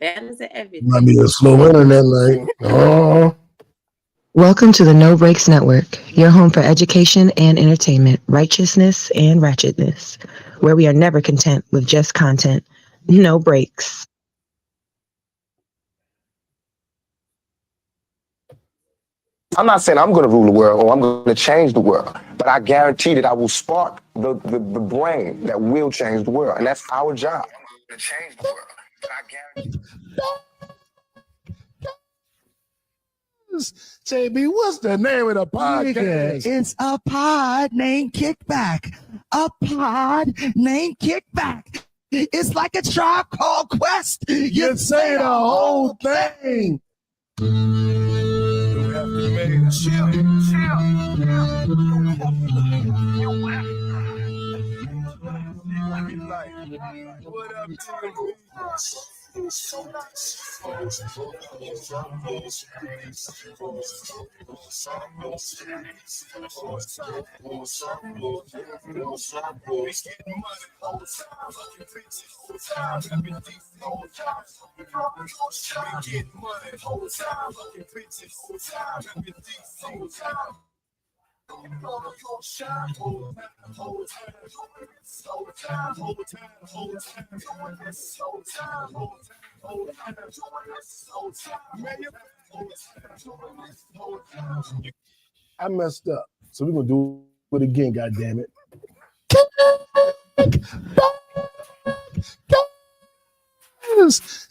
Balance and Might everything. be a slow internet night. Oh, Welcome to the No Breaks Network, your home for education and entertainment, righteousness and ratchetness, where we are never content with just content. No breaks. I'm not saying I'm going to rule the world or I'm going to change the world, but I guarantee that I will spark the brain that will change the world. And that's our job. I'm going to change the world, but I guarantee. JB, what's the name of the podcast? It's a pod named Kickback. A pod named Kickback. It's like a Tribe Called Quest. You say the whole thing. What up, I messed up. So we're going to do it again, goddammit.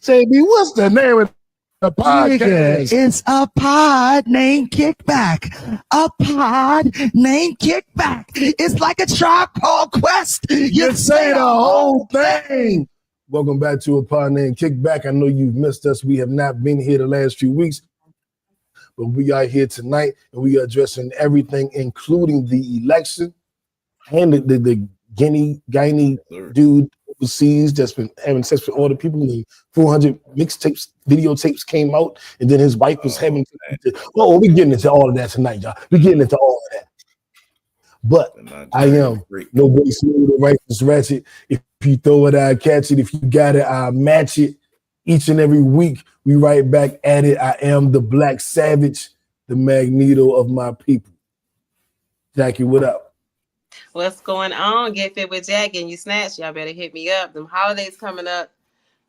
JB, what's the name of the podcast? It's a pod named Kickback. A pod named Kickback. It's like a Tribe Called Quest. You say the whole thing. Welcome back to a pod named Kickback. I know you've missed us. We have not been here the last few weeks, but we are here tonight and we are addressing everything, including the election and the Guinea dude overseas that's been having sex with all the people. And 400 mixtapes, videotapes came out, and then his wife was having. We're getting into all of that tonight, y'all. We're getting into all of that. But I am nobody smooth or righteous ratchet. If you throw it, I catch it. If you got it, I match it. Each and every week, we right back at it. I am the Black Savage, the Magneto of my people. Jackie, what up? What's going on? Get fit with Jack and you snatch. Y'all better hit me up. Them holidays coming up.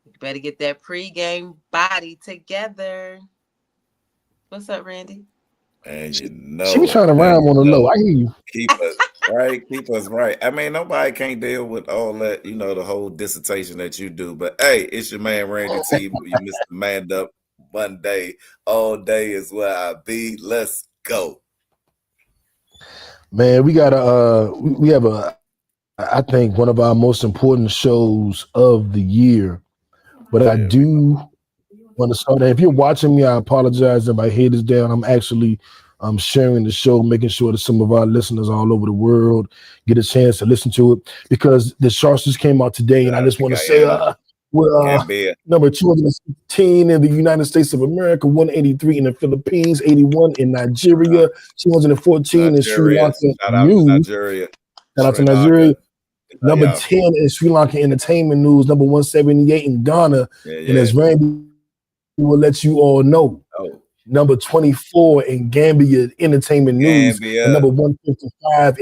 You better get that pregame body together. What's up, Randy? And you know, she be trying to rhyme on the low. I hear you. Keep us right. Keep us right. I mean, nobody can't deal with all that, you know, the whole dissertation that you do. But hey, it's your man Randy T. You Mr. Manned Up Monday. All day is where I be. Let's go. Man, we got we have I think one of our most important shows of the year. But I do want to start. If you're watching me, I apologize if my head is down. I'm actually sharing the show, making sure that some of our listeners all over the world get a chance to listen to it, because the charts just came out today, and I just want to say we're number 216 in the United States of America, 183 in the Philippines, 81 in Nigeria, 214 in Sri Lanka. Shout out to Nigeria. Shout out to Nigeria. Number 10 in Sri Lanka Entertainment News, number 178 in Ghana, and as Randy will let you all know, number 24 in Gambia Entertainment News, and number 155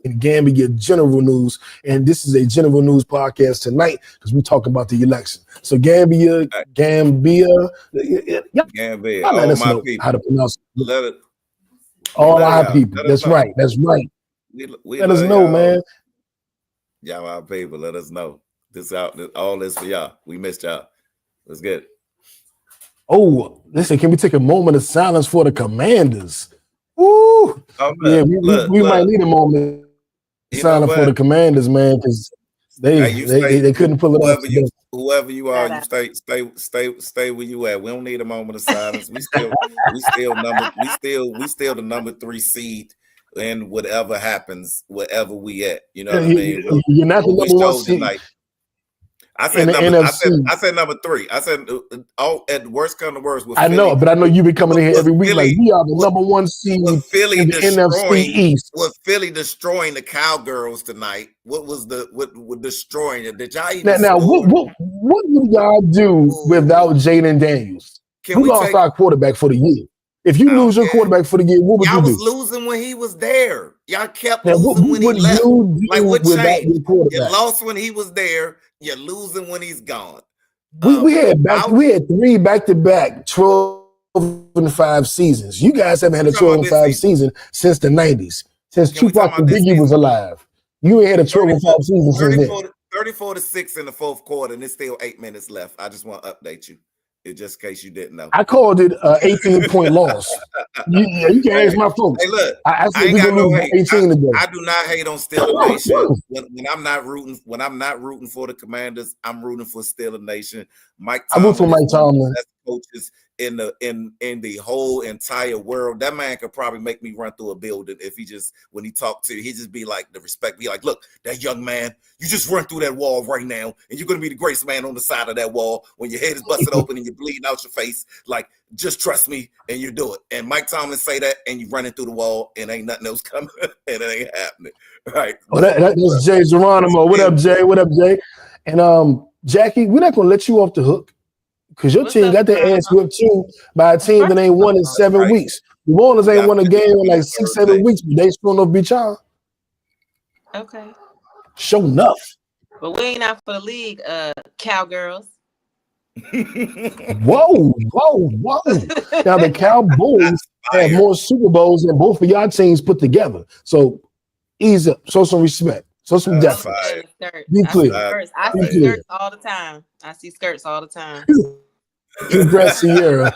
in Gambia General News. And this is a general news podcast tonight because we're talking about the election. So Gambia, all my people. How to pronounce it. All our people. That's right. That's right. Let us know, man. Y'all, our people, let us know. All this for y'all. We missed y'all. Let's get it. Oh, listen, can we take a moment of silence for the Commanders? Woo! We might need a moment of silence for the Commanders, man, because they couldn't pull it off. Whoever you are, you stay where you at. We don't need a moment of silence. We still the number 3 seed. And whatever happens, wherever we at, you know what I mean? You're not the number 1 seed. I said number 3. I said at worst come to worst. I know, but I know you be coming in here every week like we are the number 1 seed in the NFC East. Was Philly destroying the Cowgirls tonight? What was destroying it? Did y'all even now What would y'all do without Jaden Daniels? We lost our quarterback for the year. If you lose your quarterback for the year, what would you do? Y'all was losing when he was there. Y'all kept Now, losing when he left. Like what changed? Your quarterback? You lost when he was there. You're losing when he's gone. We had 3 back-to-back 12-5 seasons. You guys haven't had a 12-5 season since the 90s, since Tupac and Biggie was alive. You ain't had a 12-5 season since then. 34-6 in the fourth quarter, and there's still 8 minutes left. I just want to update you, just in case you didn't know. I called it 18-point loss. You can ask my folks. Hey, look, I said we're gonna lose 18 today. I do not hate on Steeler Nation. When I'm not rooting for the Commanders, I'm rooting for Steeler Nation. Mike Tomlin. I root for Mike Tomlin. Best coaches in the whole entire world. That man could probably make me run through a building if when he talked to you, he'd just be like, the respect, be like, look, that young man, you just run through that wall right now, and you're gonna be the greatest man on the side of that wall when your head is busted open and you're bleeding out your face. Like, just trust me, and you do it. And Mike Tomlin say that, and you running through the wall, and ain't nothing else coming, and it ain't happening. Right? Oh, that's Jay Geronimo. What up, Jay? What up, Jay? And Jackie, we're not gonna let you off the hook. Because your team got their ass whipped too by a team that ain't won in 7 weeks. The Warriors ain't won a game in like 6-7 weeks, but they still no beat y'all. Okay. Show enough. But we ain't out for the league, cowgirls. Whoa. Now the Cowboys have more Super Bowls than both of y'all teams put together. So ease up, show some respect, show some depth. Be clear. I see skirts all the time. I see skirts all the time. Congrats, Sierra.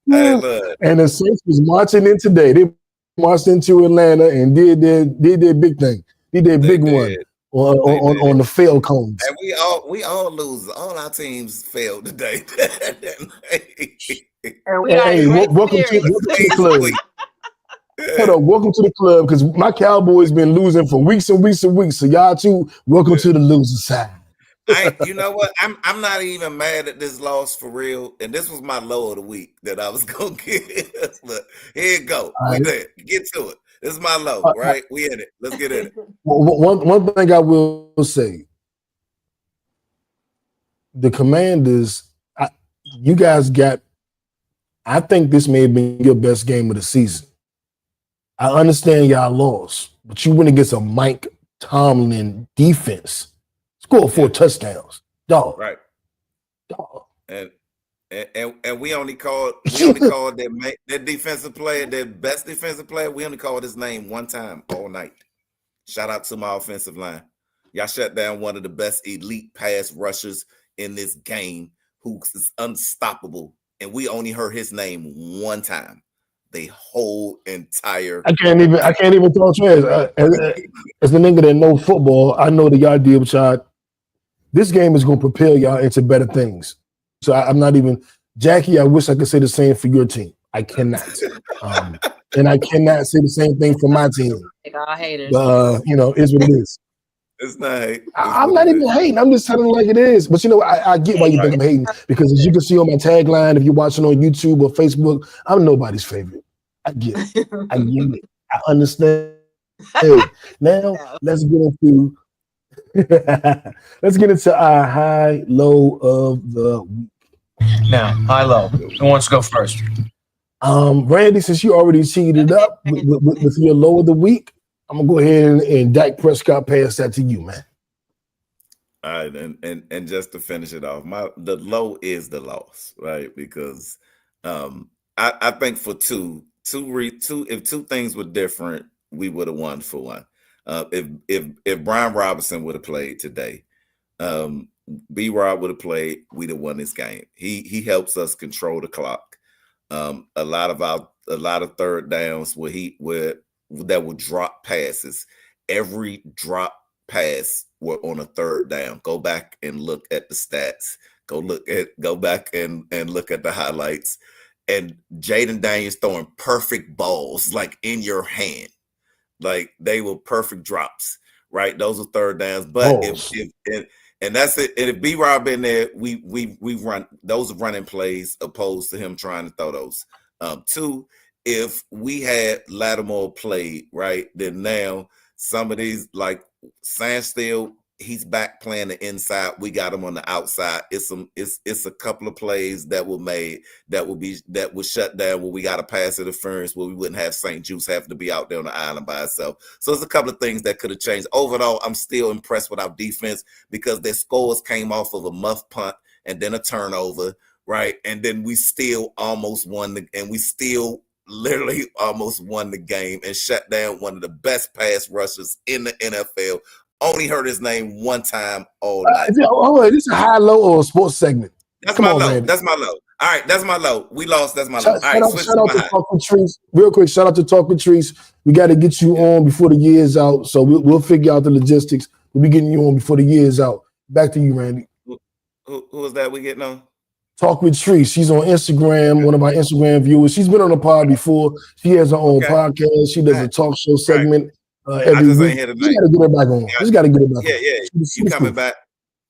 And the Saints was marching in today. They marched into Atlanta and did their big thing. Did their big one on the fail cones. And we all lose. All our teams failed today. Hey, welcome to the club. Hold on, welcome to the club, because my Cowboys been losing for weeks and weeks and weeks. So y'all too, welcome to the loser side. You know what? I'm not even mad at this loss for real. And this was my low of the week that I was gonna get. Look, here you go. Right. Get to it. This is my low, right? We in it. Let's get in it. One thing I will say, the Commanders, you guys got. I think this may have been your best game of the season. I understand y'all lost, but you went against a Mike Tomlin defense. Scored 4 touchdowns, dog. Right, dog. And we only called that defensive player, that best defensive player. We only called his name one time all night. Shout out to my offensive line. Y'all shut down one of the best elite pass rushers in this game, who is unstoppable, and we only heard his name one time. The whole entire. I can't even talk trash. As the nigga that know football, I know that y'all deal with y'all. This game is going to propel y'all into better things. So I'm not even, Jackie, I wish I could say the same for your team. I cannot. And I cannot say the same thing for my team. All haters. It's what it is. It's not. I'm not even hating. I'm just telling it like it is. But I get why you think I'm hating, because as you can see on my tagline, if you're watching on YouTube or Facebook, I'm nobody's favorite. I get it. I get it. I understand. Hey, now let's get into our high low of the week. Now, high low. Who wants to go first? Randy, since you already cheated up with your low of the week, I'm gonna go ahead and Dak Prescott pass that to you, man. All right, and just to finish it off, the low is the loss, right? Because I think for two, if two things were different, we would have won for one. If Brian Robinson would have played today, B-Rob would have played, we'd have won this game. He helps us control the clock. A lot of third downs where that would drop passes. Every drop pass were on a third down. Go back and look at the stats. Go back and look at the highlights. And Jaden Daniels throwing perfect balls, like in your hand. Like they were perfect drops, right? Those are third downs. But and that's it. And if B-Rob in there, we run those are running plays opposed to him trying to throw those. Two, if we had Lattimore played, right, then now some of these, like Sandsteel he's back playing the inside. We got him on the outside. It's a couple of plays that were made that was shut down where we got a pass interference where we wouldn't have St. Juice having to be out there on the island by itself. So there's a couple of things that could have changed. Overall, I'm still impressed with our defense because their scores came off of a muff punt and then a turnover, right? And then we still almost won literally almost won the game and shut down one of the best pass rushers in the NFL. Only heard his name one time all night. This is a high-low or a sports segment? That's my low. Randy. That's my low. All right, that's my low. We lost. That's my low. All right, shout out to Talk with Trees. Real quick, shout out to Talk with Trees. We got to get you on before the year is out, so we'll figure out the logistics. We'll be getting you on before the year is out. Back to you, Randy. Who is that we getting on? Talk with Trees. She's on Instagram, one of our Instagram viewers. She's been on the pod before. She has her own podcast. She does a talk show segment. Every week. You gotta get her back on. Just gotta get her back. Yeah. You coming back?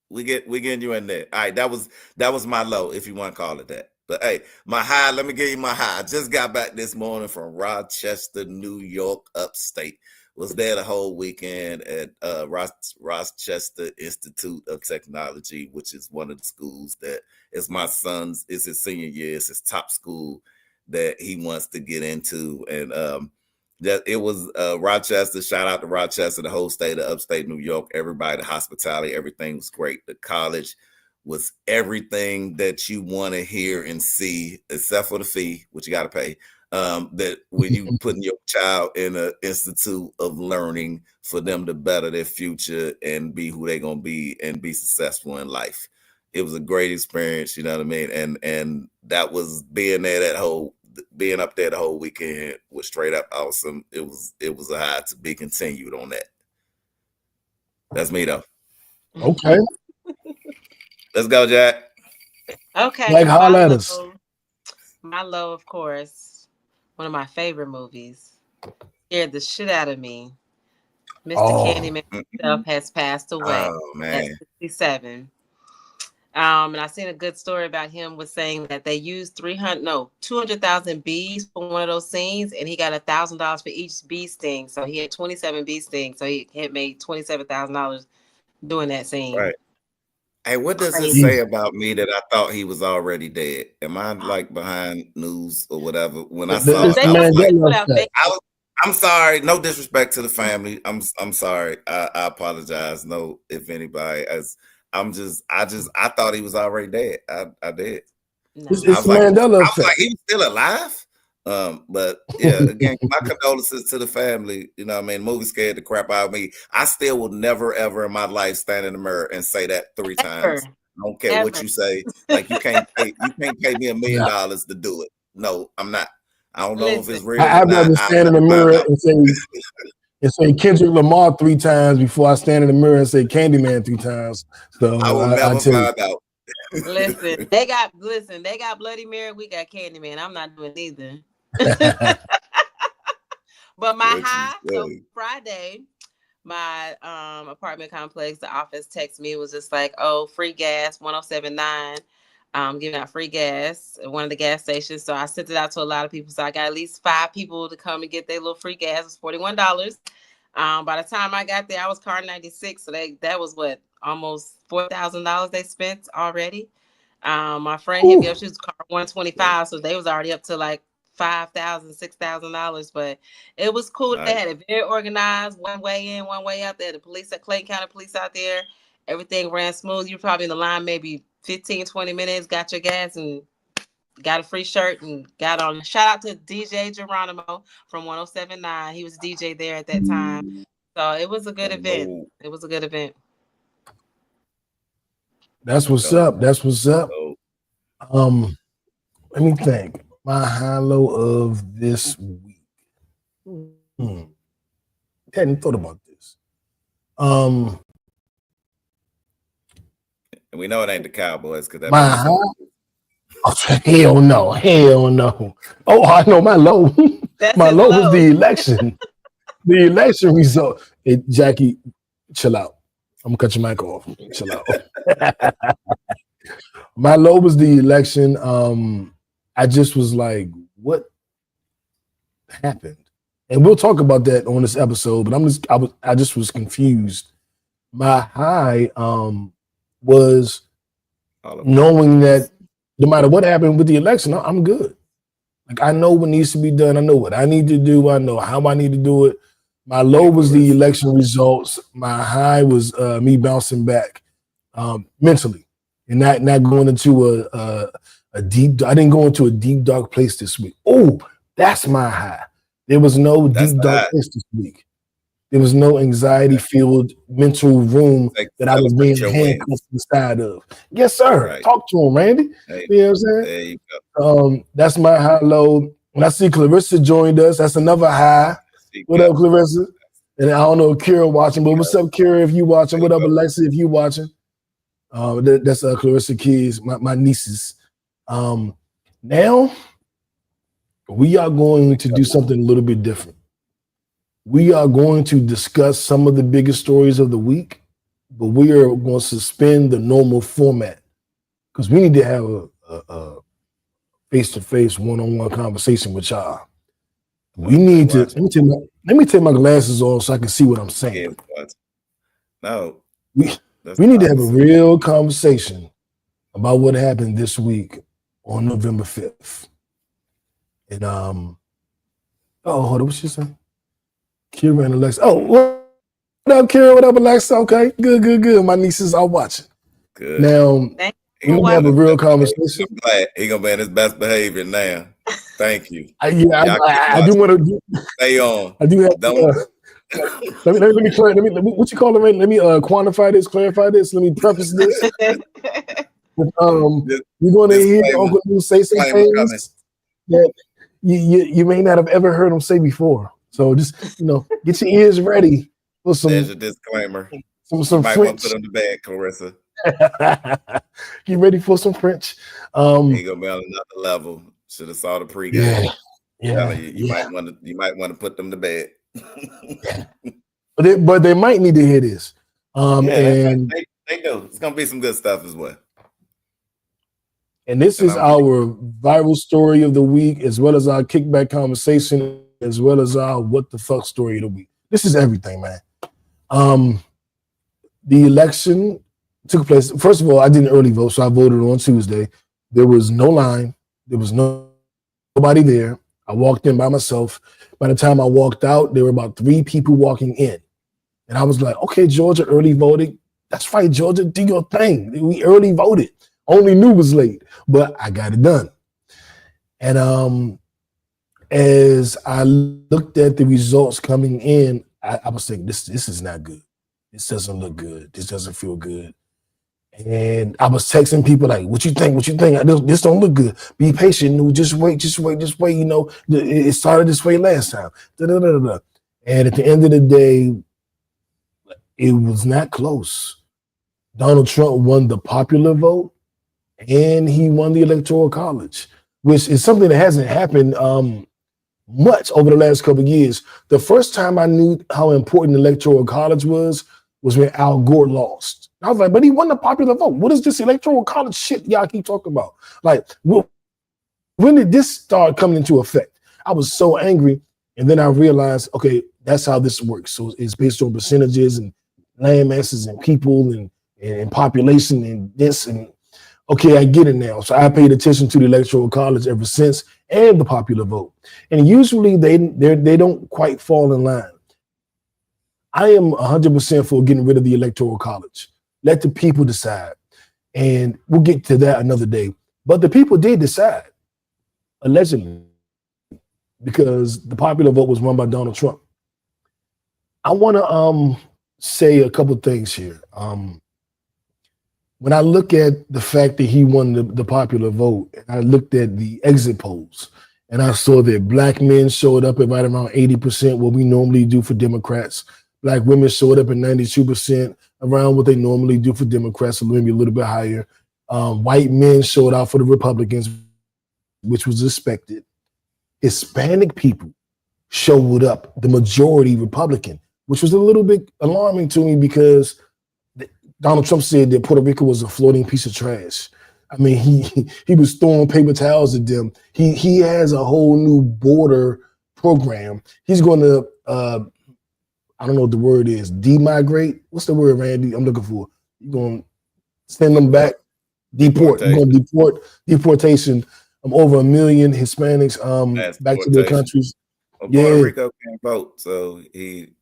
We getting you in there. All right, that was my low, if you want to call it that. But hey, my high. Let me give you my high. I just got back this morning from Rochester, New York, upstate. Was there the whole weekend at Rochester Institute of Technology, which is one of the schools that is my son's. It's his senior year. It's his top school that he wants to get into, and that it was Rochester. Shout out to Rochester, the whole state of upstate New York. Everybody, the hospitality, everything was great. The college was everything that you want to hear and see, except for the fee, which you got to pay. That when you putting your child in an institute of learning for them to better their future and be who they're gonna be and be successful in life. It was a great experience, you know what I mean? And that was being up there the whole weekend was straight up awesome. It was a high to be continued on that. That's me though. Okay. Let's go, Jack. Okay. Like holler at us. My low, of course. One of my favorite movies. Scared the shit out of me. Mr. Candyman himself has passed away at 67. And I seen a good story about him was saying that they used 200,000 bees for one of those scenes, and he got $1,000 for each bee sting. So he had 27 bee stings. So he had made $27,000 doing that scene. Right. Hey, what does it say about me that I thought he was already dead? Am I like behind news or whatever? When I saw it, I'm sorry. No disrespect to the family. I'm sorry. I apologize. No, if anybody, I thought he was already dead. I did. No. It's Mandela effect. I was like, he was still alive. But yeah, again, my condolences to the family. You know what I mean? The movie scared the crap out of me. I still will never ever in my life stand in the mirror and say that 3 times. I don't care what you say. Like you can't pay me $1 million to do it. No, I'm not. I don't know if it's real. I'd rather stand in the mirror and say Kendrick Lamar 3 times before I stand in the mirror and say Candyman 3 times. So I will never find out. Listen, they got Bloody Mary, we got Candyman. I'm not doing either. But my high, so Friday, my apartment complex, the office texted me, was just like, oh, free gas, 1079, giving out free gas at one of the gas stations. So I sent it out to a lot of people. So I got at least 5 people to come and get their little free gas. It was $41. By the time I got there, I was car 96. So that was what, almost $4,000 they spent already. My friend hit me up, she was car 125, so they was already up to like $5,000, $6,000. But it was cool. Nice. They had it very organized, one way in, one way out there. The police at Clayton County Police out there, everything ran smooth. You're probably in the line maybe 15, 20 minutes, got your gas and got a free shirt and got on. Shout out to DJ Geronimo from 1079. He was DJ there at that time. So it was a good event. It was a good event. That's what's up. That's what's up. Let me think. My high-low of this week. Hadn't thought about this. And we know it ain't the Cowboys because my high. Oh, hell no. Oh, I know my low. My low was the election. The election result. Hey, Jackie, chill out. I'm gonna cut your mic off. Chill out. My low was the election. I just was like, what happened? And we'll talk about that on this episode, but I just was confused my high was knowing that no matter what happened with the election, I'm good. Like I know what needs to be done. I know what I need to do. I know how I need to do it. My low was the election results. My high was me bouncing back mentally and not going into a deep. I didn't go into a deep dark place this week. Oh, that's my high. There was no deep dark place this week. There was no anxiety-filled mental room that I was being handcuffed inside of. Yes, sir. Right. Talk to him, Randy. Hey, you know what I'm saying? There you go. That's my high low. When I see Clarissa joined us, that's another high. What up, Clarissa? And I don't know if Kira watching, but what's up, Kira, if you watching? What up, Alexa, if you watching? That's Clarissa kids, my nieces. Now, we are going to do something a little bit different. We are going to discuss some of the biggest stories of the week, but we are going to suspend the normal format because we need to have a face-to-face, one-on-one conversation with y'all. We need to let me take my glasses off so I can see what I'm saying. No, we need to have a real conversation about what happened this week on November 5th. And hold on, what's she saying? Kira and Alexa. Oh, what up, Kira? What up, Alexa? Okay, good. My nieces are watching. Good. Now, we need to have a real conversation. I'm glad he's gonna be in his best behavior now. Thank you. I do want to stay on. I do have. Let me what you call it? Let me quantify this, clarify this. Let me preface this. You're going to hear Uncle Lou say some things that you may not have ever heard him say before. So just get your ears ready for some. There's a disclaimer. Some might French. Want to put on the bag, Clarissa. Get ready for some French. He gonna be on another level. Should have saw the pregame. You might want to put them to bed. But they might need to hear this. And they do. It's gonna be some good stuff as well. And this is our viral story of the week, as well as our kickback conversation, as well as our what the fuck story of the week. This is everything, man. The election took place. First of all, I didn't early vote, so I voted on Tuesday. There was no line. There was nobody there. I walked in by myself. By the time I walked out, there were about 3 people walking in. And I was like, okay, Georgia early voted. That's right, Georgia, do your thing. We early voted. Only knew it was late, but I got it done. And as I looked at the results coming in, I was thinking, this is not good. This doesn't look good. This doesn't feel good. And I was texting people like, what you think? What you think? This don't look good. Be patient. Just wait. It started this way last time. And at the end of the day, it was not close. Donald Trump won the popular vote and he won the Electoral College, which is something that hasn't happened much over the last couple of years. The first time I knew how important the Electoral College was when Al Gore lost. I was like, but he won the popular vote. What is this Electoral College shit y'all keep talking about? Like, when did this start coming into effect? I was so angry. And then I realized, okay, that's how this works. So it's based on percentages and land masses and people and population and this. And okay, I get it now. So I paid attention to the Electoral College ever since and the popular vote. And usually they don't quite fall in line. I am 100% for getting rid of the Electoral College. Let the people decide. And we'll get to that another day. But the people did decide, allegedly, because the popular vote was won by Donald Trump. I want to say a couple things here. When I look at the fact that he won the popular vote, and I looked at the exit polls, and I saw that black men showed up at right around 80%, what we normally do for Democrats. Black women showed up at 92%, around what they normally do for Democrats, or maybe a little bit higher. White men showed out for the Republicans, which was expected. Hispanic people showed up, the majority Republican, which was a little bit alarming to me because Donald Trump said that Puerto Rico was a floating piece of trash. I mean, he was throwing paper towels at them. He has a whole new border program. He's going to, I don't know what the word is, demigrate. What's the word, Randy? I'm looking for. You're gonna send them back, deport. You're gonna deportation of over 1 million Hispanics back to their countries. Well, Puerto Rico can't vote, so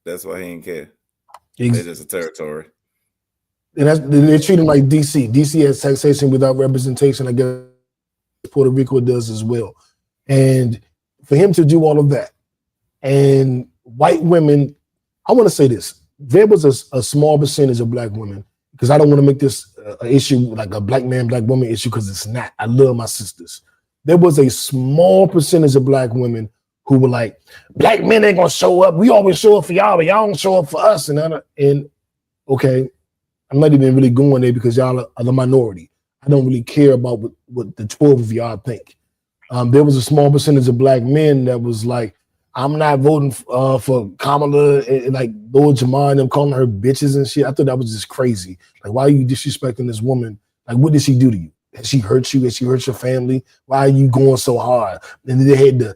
that's why he didn't care. They're just a territory. And they treat them like DC. DC has taxation without representation. I guess Puerto Rico does as well. And for him to do all of that, and white women, I want to say this: there was a small percentage of black women, because I don't want to make this an issue like a black man, black woman issue, because it's not. I love my sisters. There was a small percentage of black women who were like, black men ain't gonna show up. We always show up for y'all, but y'all don't show up for us. And okay, I'm not even really going there because y'all are the minority. I don't really care about what the 12 of y'all think. There was a small percentage of black men that was like, I'm not voting for Kamala, and like Lord Jamar and them calling her bitches and shit. I thought that was just crazy. Like, why are you disrespecting this woman? Like, what did she do to you? Has she hurt you? Has she hurt your family? Why are you going so hard? And then they had the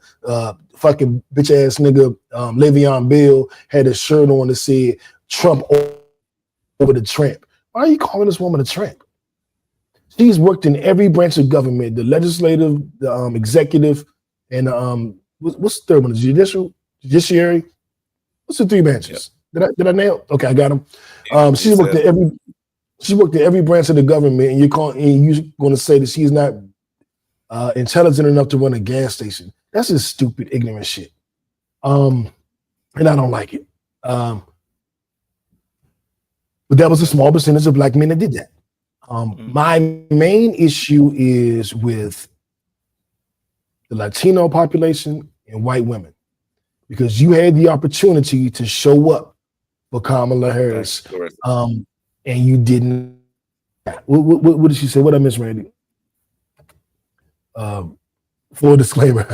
fucking bitch ass nigga Le'Veon Bell had a shirt on that said Trump over the tramp. Why are you calling this woman a tramp? She's worked in every branch of government, the legislative, the executive, and what's the third one? The judiciary. What's the three branches? Yep. Did I nail? Okay, I got them. She worked at every branch of the government, and you're going to say that she's not intelligent enough to run a gas station. That's just stupid, ignorant shit. And I don't like it. But that was a small percentage of black men that did that. My main issue is with the Latino population and white women, because you had the opportunity to show up for Kamala Harris, and you didn't. What did she say? What I miss, Randy? Full disclaimer: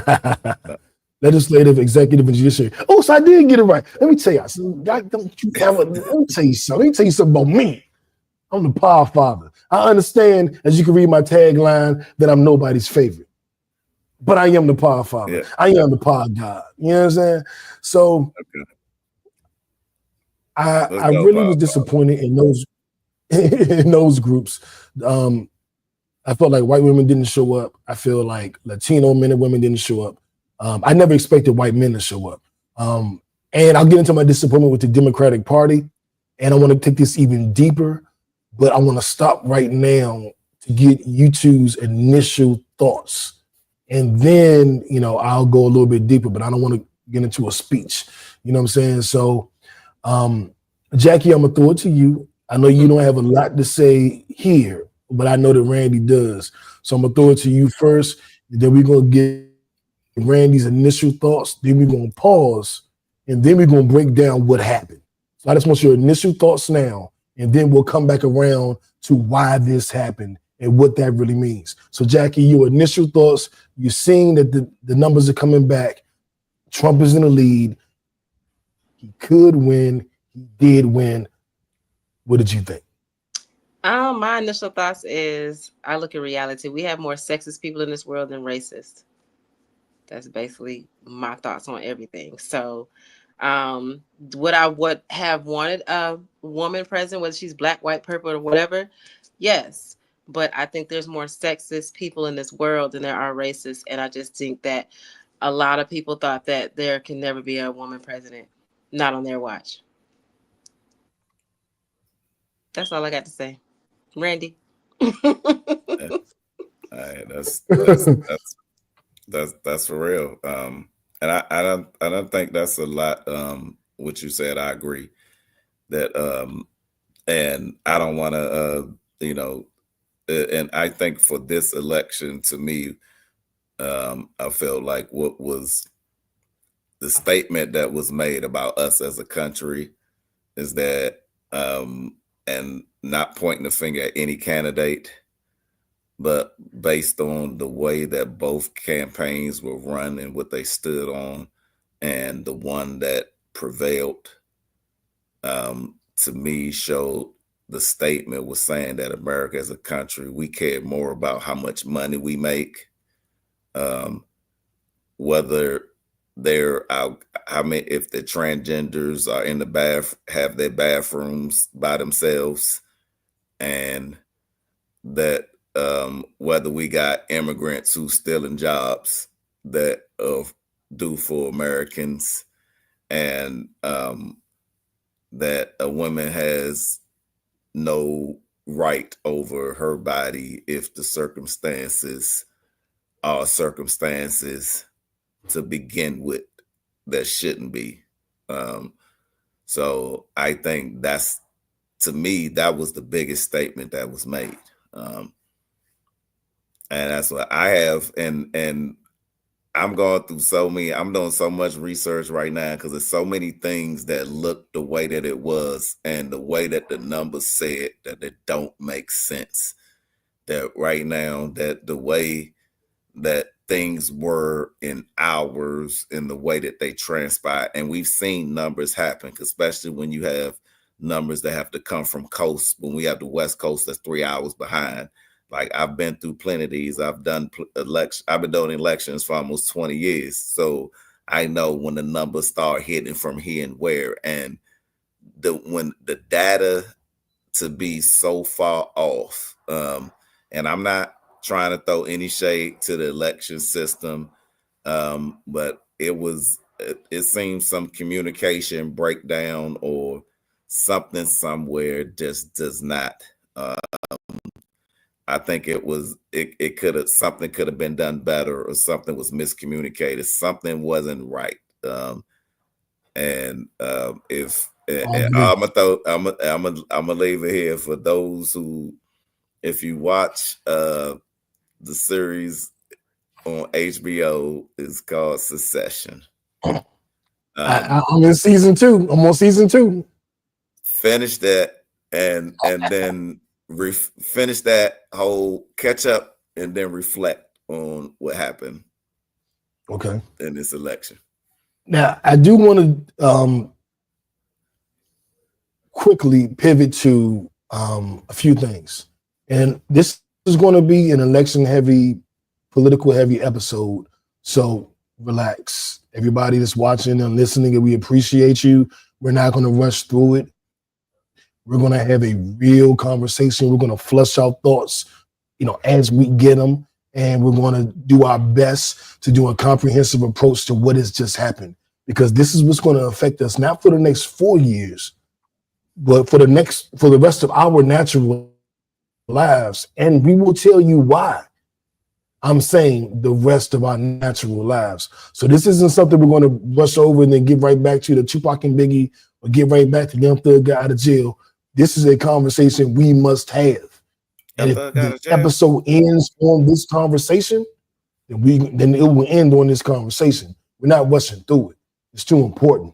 legislative, executive, and judiciary. Oh, so I did get it right. Let me tell you. Let me tell you something. Let me tell you something about me. I'm the power father. I understand, as you can read my tagline, that I'm nobody's favorite. But I am the power father. Yeah. I am the power God. You know what I'm saying? So I really was disappointed in those groups. I felt like white women didn't show up. I feel like Latino men and women didn't show up. I never expected white men to show up. And I'll get into my disappointment with the Democratic Party. And I want to take this even deeper, but I want to stop right now to get you two's initial thoughts. And then, I'll go a little bit deeper, but I don't want to get into a speech. You know what I'm saying? So, Jackie, I'm going to throw it to you. I know you don't have a lot to say here, but I know that Randy does. So I'm going to throw it to you first. Then we're going to get Randy's initial thoughts. Then we're going to pause. And then we're going to break down what happened. So I just want your initial thoughts now. And then we'll come back around to why this happened and what that really means. So, Jackie, your initial thoughts, you're seeing that the numbers are coming back. Trump is in the lead. He could win. He did win. What did you think? My initial thoughts is, I look at reality. We have more sexist people in this world than racist. That's basically my thoughts on everything. So, would I have wanted a woman president, whether she's black, white, purple, or whatever? Yes. But I think there's more sexist people in this world than there are racists. And I just think that a lot of people thought that there can never be a woman president. Not on their watch. That's all I got to say. Randy. All right, that's for real. And I don't think that's a lot. What you said, I agree that. And I don't want to, and I think for this election, to me, I felt like what was the statement that was made about us as a country is that, and not pointing the finger at any candidate, but based on the way that both campaigns were run and what they stood on, and the one that prevailed, to me, showed the statement was saying that America as a country, we care more about how much money we make, whether they're out. How many? If the transgenders are in the have their bathrooms by themselves, and that whether we got immigrants who stealing jobs that do for Americans, and that a woman has no right over her body if the circumstances are circumstances to begin with that shouldn't be. So I think to me, that was the biggest statement that was made. And that's what I have. And I'm going through I'm doing so much research right now because there's so many things that look the way that it was and the way that the numbers said that it don't make sense. That right now, that the way that things were in hours in the way that they transpire. And we've seen numbers happen, especially when you have numbers that have to come from coast. When we have the West Coast, that's 3 hours behind. Like I've been through plenty of these. I've done I've been doing elections for almost 20 years. So I know when the numbers start hitting from here and where, and when the data to be so far off. And I'm not trying to throw any shade to the election system, but it seems some communication breakdown or something somewhere just does not. I think something could have been done better, or something was miscommunicated. Something wasn't right. I'm gonna leave it here for those who, if you watch the series on HBO, it's called Succession. I'm in season 2. I'm on season 2. Finish that and then finish that whole catch up and then reflect on what happened. Okay. In this election. Now I do want to quickly pivot to a few things, and this is going to be an election heavy, political heavy episode. So relax, everybody that's watching and listening, and we appreciate you. We're not going to rush through it. We're going to have a real conversation. We're going to flush out thoughts, as we get them. And we're going to do our best to do a comprehensive approach to what has just happened, because this is what's going to affect us, not for the next 4 years, but for the rest of our natural lives. And we will tell you why I'm saying the rest of our natural lives. So this isn't something we're going to rush over and then get right back to the Tupac and Biggie or get right back to Young Thug got out of jail. This is a conversation we must have. And if the episode ends on this conversation, then it will end on this conversation. We're not rushing through it. It's too important.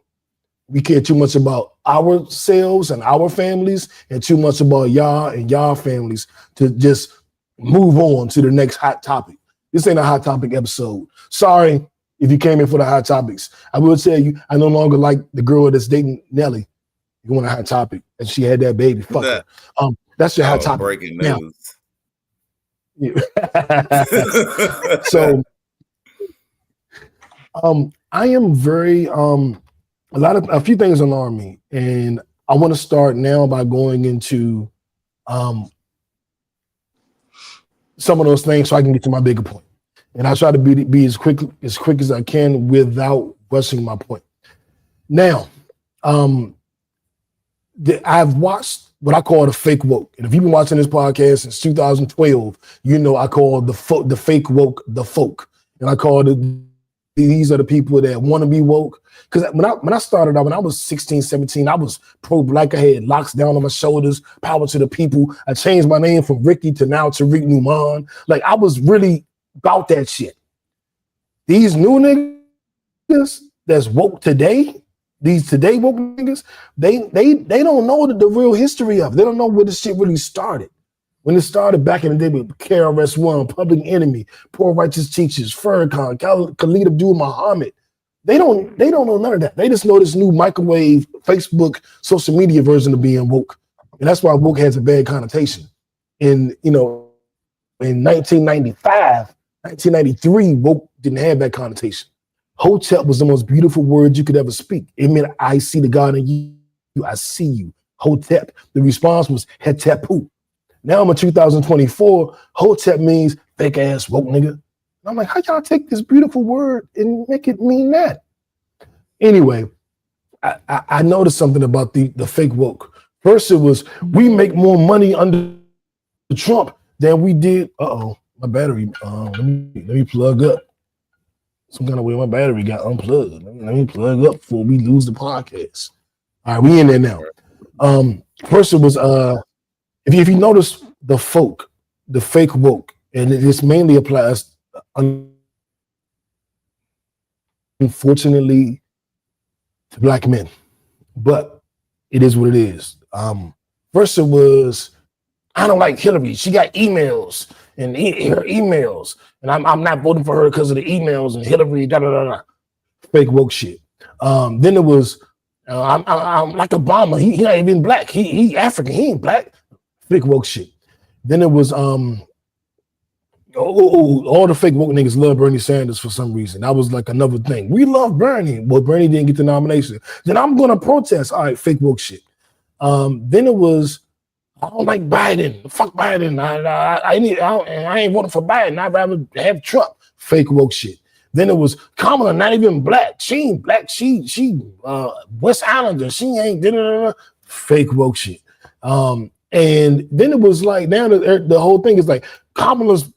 We care too much about ourselves and our families, and too much about y'all and y'all families to just move on to the next hot topic. This ain't a hot topic episode. Sorry if you came in for the hot topics. I will tell you, I no longer like the girl that's dating Nelly. You want a hot topic, and she had that baby. Fuck her. That's your hot topic. Breaking news. Now, so, I am very a few things alarm me, and I want to start now by going into some of those things so I can get to my bigger point. And I try to be as quick as I can without rushing my point. Now, I've watched what I call the fake woke. And if you've been watching this podcast since 2012, I call the fake woke the folk. And I call these are the people that want to be woke. Because when I started out, when I was 16, 17, I was pro-black. I had locks down on my shoulders, power to the people. I changed my name from Ricky to now Tariq Newman. Like, I was really about that shit. These new niggas that's woke today, these today woke niggas, they don't know the real history of it. They don't know where this shit really started. When it started back in the day with KRS-One, Public Enemy, Poor Righteous Teachers, Farrakhan, Khalid Abdul Muhammad, they don't know none of that. They just know this new microwave, Facebook, social media version of being woke. And that's why woke has a bad connotation. In 1995, 1993, woke didn't have that connotation. Hotep was the most beautiful word you could ever speak. It meant, I see the God in you. I see you. Hotep. The response was Hetepu. Now I'm in 2024. Hotep means fake ass woke nigga. And I'm like, how y'all take this beautiful word and make it mean that? Anyway, I noticed something about the fake woke. First, it was we make more money under Trump than we did. My battery. Let me plug up. Some kind of way my battery got unplugged. Let me plug up before we lose the podcast. All right, we in there now. First, it was if you notice the FOKE, the fake woke, and this mainly applies, unfortunately, to black men, but it is what it is. First, it was, I don't like Hillary. She got emails and her emails, and I'm not voting for her because of the emails and Hillary. Da da da da. Fake woke shit. Then it was, I'm like Obama. He not even black. He African. He ain't black. Fake woke shit. Then it was all the fake woke niggas love Bernie Sanders for some reason. That was like another thing. We love Bernie, but Bernie didn't get the nomination. Then I'm gonna protest. All right, fake woke shit. Then it was, I don't like Biden. Fuck Biden. I ain't voting for Biden. I'd rather have Trump. Fake woke shit. Then it was Kamala, not even black. She ain't black. She West Islander. She ain't fake woke shit. And then it was like, now the whole thing is like Kamala's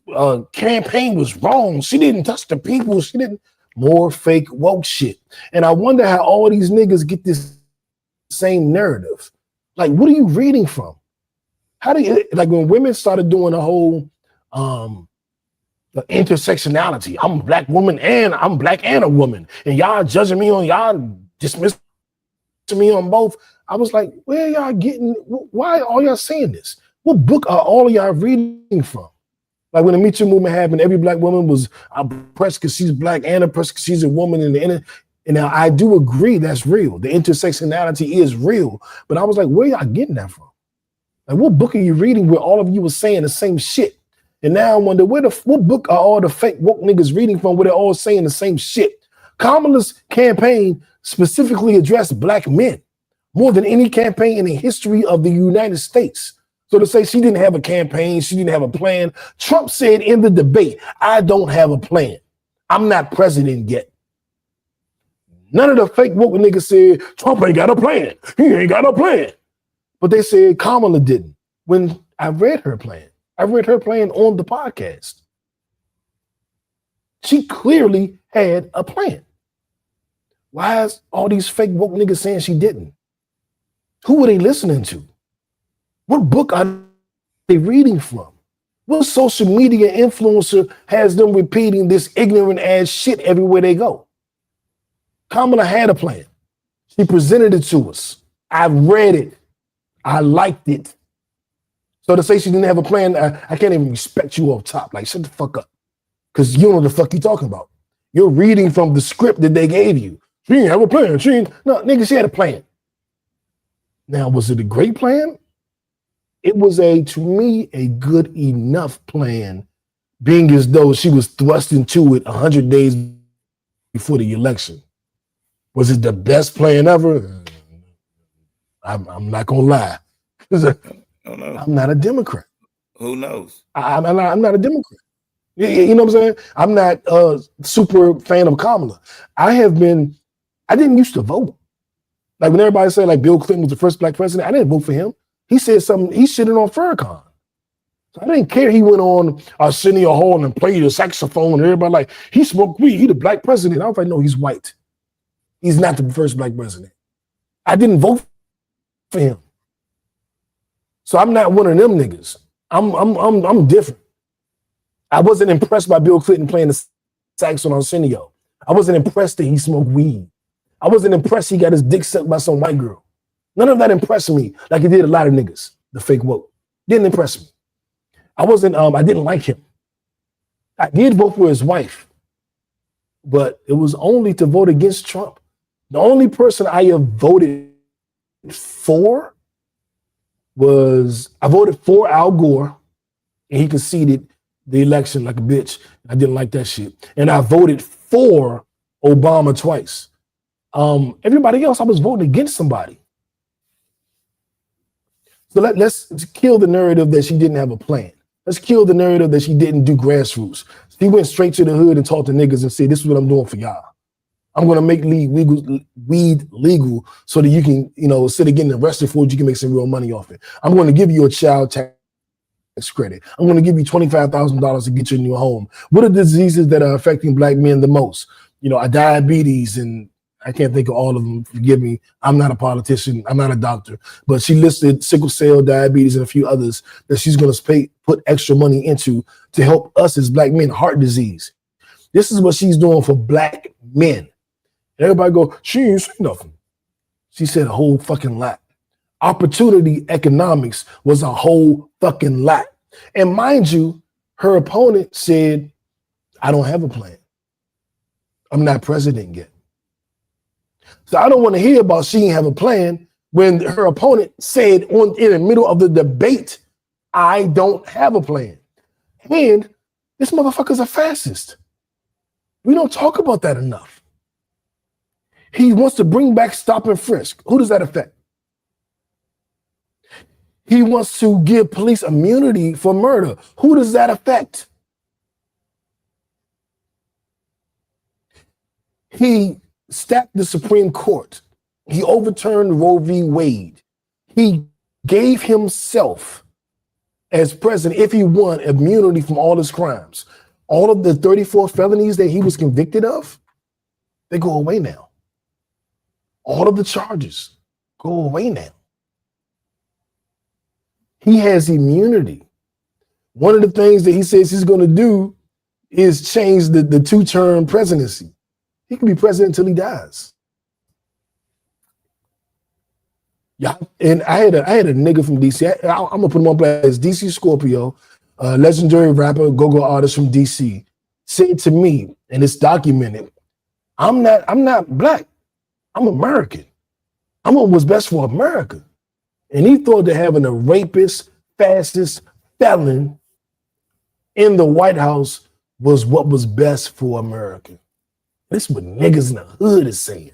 campaign was wrong. She didn't touch the people. She didn't. More fake woke shit. And I wonder how all these niggas get this same narrative. Like, what are you reading from? How do you, like, when women started doing the whole the intersectionality, I'm a black woman and I'm black and a woman, and y'all judging me on, y'all dismissing me on both. I was like, where y'all getting, why are y'all saying this? What book are all of y'all reading from? Like when the Me Too movement happened, every black woman was oppressed because she's black and oppressed because she's a woman in the inner. And now I do agree that's real. The intersectionality is real. But I was like, where y'all getting that from? Like, what book are you reading where all of you were saying the same shit? And now I wonder, what book are all the fake woke niggas reading from where they're all saying the same shit? Kamala's campaign specifically addressed black men more than any campaign in the history of the United States. So to say she didn't have a campaign, she didn't have a plan. Trump said in the debate, I don't have a plan. I'm not president yet. None of the fake woke niggas said, Trump ain't got a plan. He ain't got a plan. But they said Kamala didn't. When I read her plan on the podcast. She clearly had a plan. Why is all these fake woke niggas saying she didn't? Who are they listening to? What book are they reading from? What social media influencer has them repeating this ignorant ass shit everywhere they go? Kamala had a plan. She presented it to us. I read it. I liked it. So to say she didn't have a plan, I can't even respect you off top. Like, shut the fuck up. Because you don't know what the fuck you talking about. You're reading from the script that they gave you. She didn't have a plan. No, nigga, she had a plan. Now, was it a great plan? It was to me, a good enough plan, being as though she was thrust into it 100 days before the election. Was it the best plan ever? I'm not gonna lie. I'm not a Democrat. Who knows? I'm not a Democrat. You know what I'm saying? I'm not a super fan of Kamala. I didn't used to vote. Like when everybody said like Bill Clinton was the first black president, I didn't vote for him. He said something, he shitted on Farrakhan. So I didn't care. He went on Arsenio Hall and played a saxophone and everybody like, he smoked weed, he the black president. I was like, no, he's white. He's not the first black president. I didn't vote for him. So I'm not one of them niggas. I'm different. I wasn't impressed by Bill Clinton playing the sax on Arsenio. I wasn't impressed that he smoked weed. I wasn't impressed he got his dick sucked by some white girl. None of that impressed me like it did a lot of niggas, the fake woke. Didn't impress me. I didn't like him. I did vote for his wife, but it was only to vote against Trump. The only person I have voted for I voted for Al Gore, and he conceded the election like a bitch. I didn't like that shit. And I voted for Obama twice. Everybody else, I was voting against somebody. So let's kill the narrative that she didn't have a plan. Let's kill the narrative that she didn't do grassroots. She went straight to the hood and talked to niggas and said, this is what I'm doing for y'all. I'm going to make weed legal so that you can, instead of getting arrested for it, you can make some real money off it. I'm going to give you a child tax credit. I'm going to give you $25,000 to get you a new home. What are the diseases that are affecting Black men the most? Diabetes, and I can't think of all of them. Forgive me. I'm not a politician. I'm not a doctor. But she listed sickle cell, diabetes, and a few others that she's going to put extra money into to help us as Black men. Heart disease. This is what she's doing for Black men. Everybody go, she ain't say nothing. She said a whole fucking lot. Opportunity economics was a whole fucking lot. And mind you, her opponent said, I don't have a plan. I'm not president yet. So I don't want to hear about she didn't have a plan when her opponent said in the middle of the debate, I don't have a plan. And this motherfucker's a fascist. We don't talk about that enough. He wants to bring back stop and frisk. Who does that affect? He wants to give police immunity for murder. Who does that affect? He stacked the Supreme Court. He overturned Roe v. Wade. He gave himself, as president, if he won, immunity from all his crimes. All of the 34 felonies that he was convicted of, they go away now. All of the charges go away now. He has immunity. One of the things that he says he's going to do is change the two-term presidency. He can be president until he dies. Yeah, and I had a nigga from DC. I'm gonna put him on blast. DC Scorpio, legendary rapper, go-go artist from DC, said to me, and it's documented, I'm not Black. I'm American. I'm on what's best for America. And he thought that having a rapist, fascist, felon in the White House was what was best for America. This is what niggas in the hood is saying.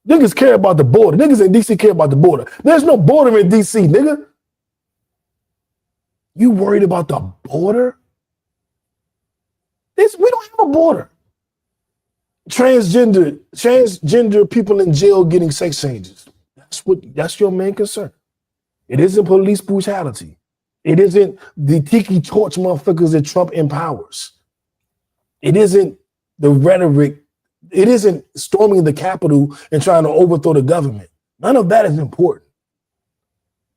Niggas care about the border. Niggas in DC care about the border. There's no border in DC, nigga. You worried about the border? We don't have a border. Transgender people in jail getting sex changes. That's your main concern. It isn't police brutality. It isn't the tiki torch motherfuckers that Trump empowers. It isn't the rhetoric. It isn't storming the Capitol and trying to overthrow the government. None of that is important.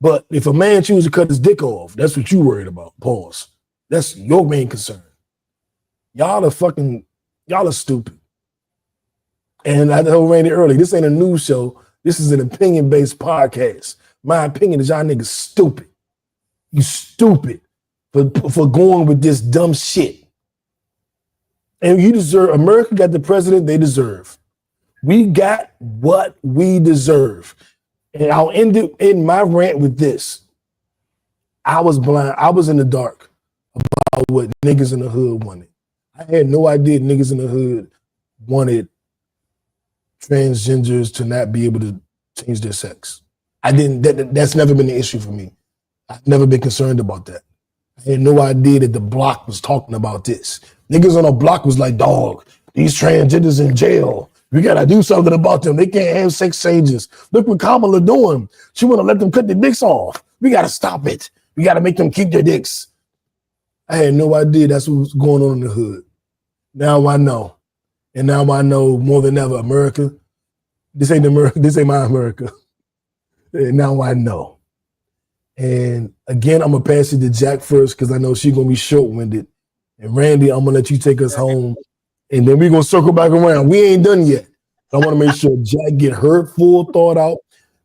But if a man chooses to cut his dick off, that's what you worried about. Pause. That's your main concern. Y'all are stupid. And I told Randy earlier, this ain't a news show. This is an opinion-based podcast. My opinion is y'all niggas stupid. You stupid for going with this dumb shit. And you deserve, America got the president they deserve. We got what we deserve. And I'll end it in my rant with this. I was blind. I was in the dark about what niggas in the hood wanted. I had no idea niggas in the hood wanted transgenders to not be able to change their sex. That's never been an issue for me. I've never been concerned about that. I had no idea that the block was talking about this. Niggas on the block was like, dog, these transgenders in jail. We gotta do something about them. They can't have sex changes. Look what Kamala doing. She wanna let them cut their dicks off. We gotta stop it. We gotta make them keep their dicks. I had no idea that's what was going on in the hood. Now I know. And now I know more than ever, America, this ain't my America. And now I know. And again, I'm gonna pass it to Jack first because I know she's gonna be short-winded. And Randy, I'm gonna let you take us home. And then we're gonna circle back around. We ain't done yet. I want to make sure Jack get her full thought out,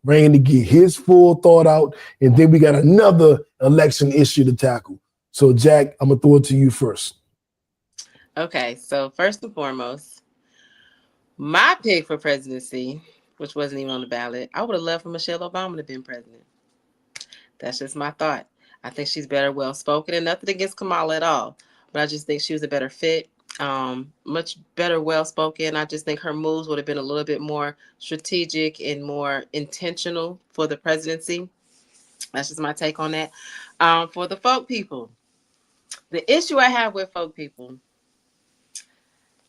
Randy get his full thought out, and then we got another election issue to tackle. So Jack, I'm gonna throw it to you first. Okay, so first and foremost, my pick for presidency, which wasn't even on the ballot, I would have loved for Michelle Obama to have been president. That's just my thought. I think she's better well-spoken, and nothing against Kamala at all, but I just think she was a better fit. Much better, well spoken. I just think her moves would have been a little bit more strategic and more intentional for the presidency. That's just my take on that. For the folk people, the issue I have with folk people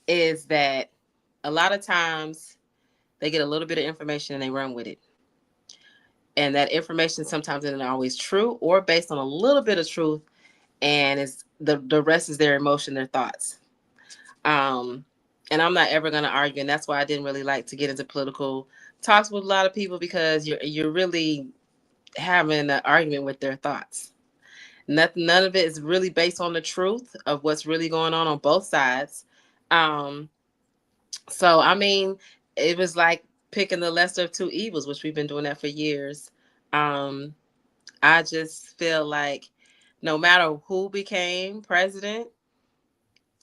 is that a lot of times they get a little bit of information and they run with it. And that information sometimes isn't always true or based on a little bit of truth, and it's the rest is their emotion, their thoughts. Um, and I'm not ever going to argue, and that's why I didn't really like to get into political talks with a lot of people, because you're really having an argument with their thoughts. None of it is really based on the truth of what's really going on both sides. Um, so I mean, it was like picking the lesser of two evils, which we've been doing that for years. Um, I just feel like no matter who became president,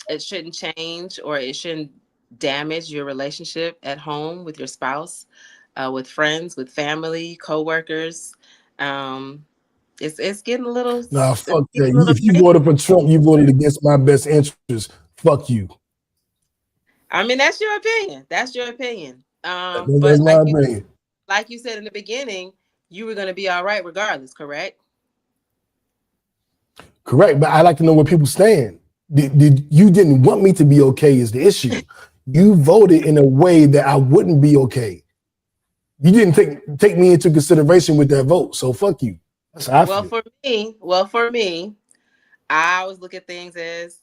it shouldn't change or it shouldn't damage your relationship at home with your spouse, with friends, with family, coworkers. Um, it's getting a little, Nah, it's fuck getting that. a little If you crazy. voted for Trump, you voted against my best interest. Fuck you. I mean, that's your opinion. That's your opinion. That's But my opinion. like you said in the beginning, you were going to be all right regardless, correct? Correct, but I like to know where people stand. Did you didn't want me to be okay is the issue. You voted in a way that I wouldn't be okay. You didn't take me into consideration with that vote. So fuck you. That's how I Well, feel. for me, I always look at things as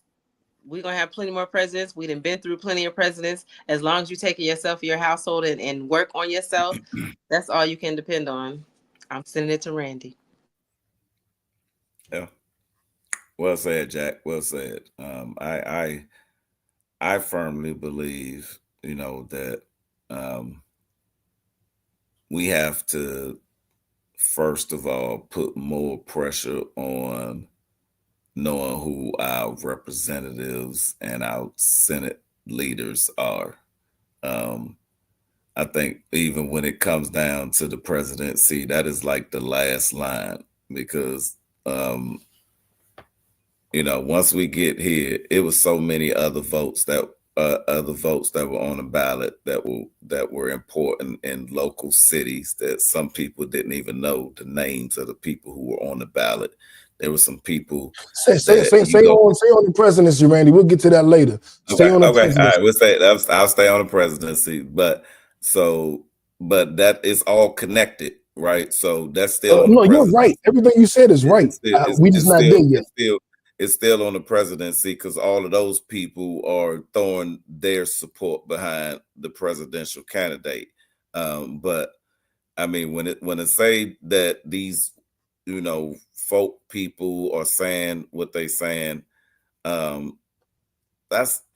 we're gonna have plenty more presidents. We done been through plenty of presidents. As long as you take care of yourself, your household, and work on yourself, that's all you can depend on. I'm sending it to Randy. Yeah. Well said, Jack. Well said. I firmly believe, that we have to first of all put more pressure on knowing who our representatives and our Senate leaders are. Um, I think even when it comes down to the presidency, that is like the last line, because once we get here, it was so many other votes that were on the ballot that were important in local cities that some people didn't even know the names of the people who were on the ballot. There were some people Say that you go. on the presidency, Randy. We'll get to that later. Stay Okay, on the okay, all presidency. right. We'll say I'll stay on the presidency, but that is all connected, right? So that's still on the No, you're presidency. right. Everything you said is right. It's still it's, We just it's not still there yet. it's still on the presidency, because all of those people are throwing their support behind the presidential candidate. But I mean, when it say that these folk people are saying what they saying, um,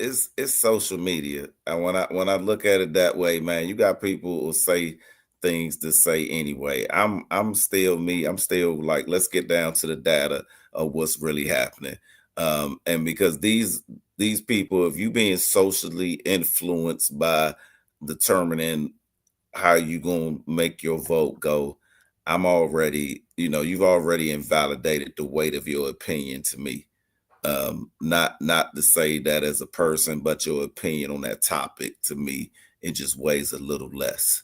it's social media. And when I look at it that way, man, you got people who say things to say anyway. I'm still me. I'm still like, let's get down to the data of what's really happening. And because these people, if you being socially influenced by determining how you gonna make your vote go, you've already invalidated the weight of your opinion to me. Not to say that as a person, but your opinion on that topic, to me, it just weighs a little less.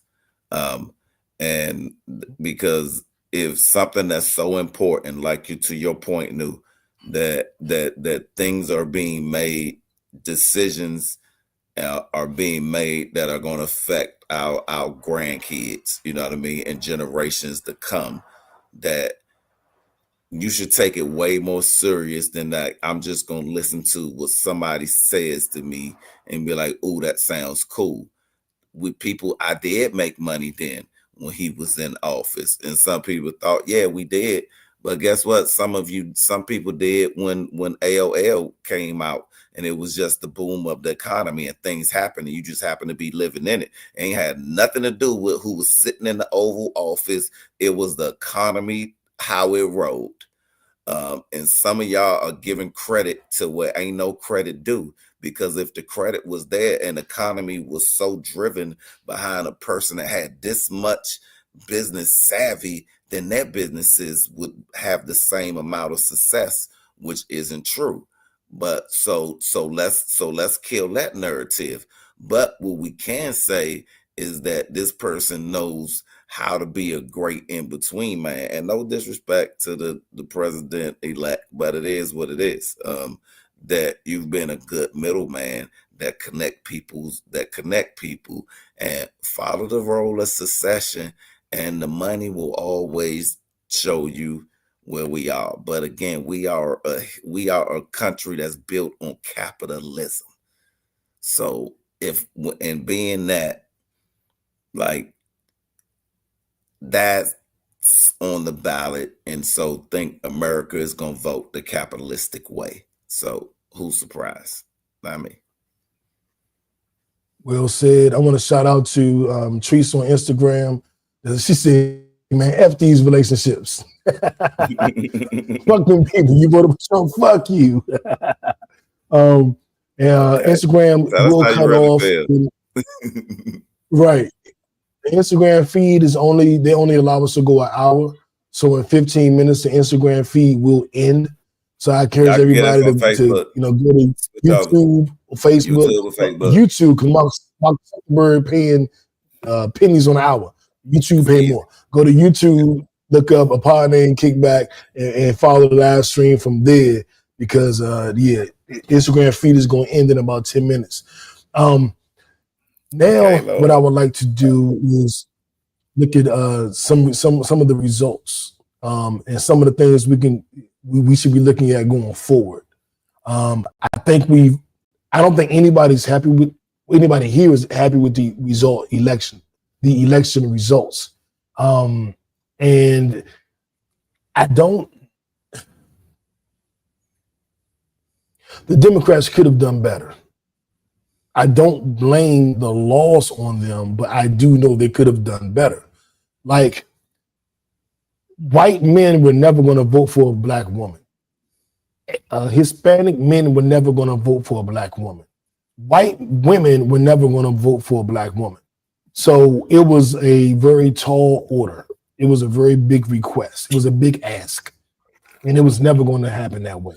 And because if something that's so important, like to your point, New, that things are being made, decisions are being made that are going to affect our grandkids, you know what I mean, and generations to come, that you should take it way more serious than that. I'm just gonna listen to what somebody says to me and be like, "Oh, that sounds cool." With people, I did make money then when he was in office, and some people thought, "Yeah, we did." But guess what? Some people did when AOL came out, and it was just the boom of the economy and things happened, and you just happened to be living in it. It ain't had nothing to do with who was sitting in the Oval Office. It was the economy, how it rolled. And some of y'all are giving credit to where ain't no credit due, because if the credit was there and the economy was so driven behind a person that had this much business savvy, then their businesses would have the same amount of success, which isn't true. But so let's kill that narrative. But what we can say is that this person knows how to be a great in-between man. And no disrespect to the president elect, but it is what it is. That you've been a good middleman that connect people and follow the role of succession, and the money will always show you where we are. But again, we are a country that's built on capitalism. So and being that, like, that's on the ballot, and so think America is gonna vote the capitalistic way. So who's surprised? Not me. Well said. I want to shout out to Treese on Instagram. She said, man, F these relationships. Fuck them people. You voted for Trump, fuck you. Instagram will cut off. Right. The Instagram feed is they only allow us to go an hour. So in 15 minutes, the Instagram feed will end. So I encourage everybody to go to YouTube, Facebook, because Mark Zuckerberg paying pennies on the hour. YouTube pay more. Go to YouTube, look up a pod named Kickback, and follow the live stream from there, because Instagram feed is going to end in about 10 minutes. What I would like to do is look at some of the results and some of the things we should be looking at going forward. I don't think anybody here is happy with the election results. And the Democrats could have done better. I don't blame the loss on them, but I do know they could have done better. Like, white men were never going to vote for a black woman. Hispanic men were never going to vote for a black woman. White women were never going to vote for a black woman. So it was a very tall order. It was a very big request. It was a big ask. And it was never going to happen that way.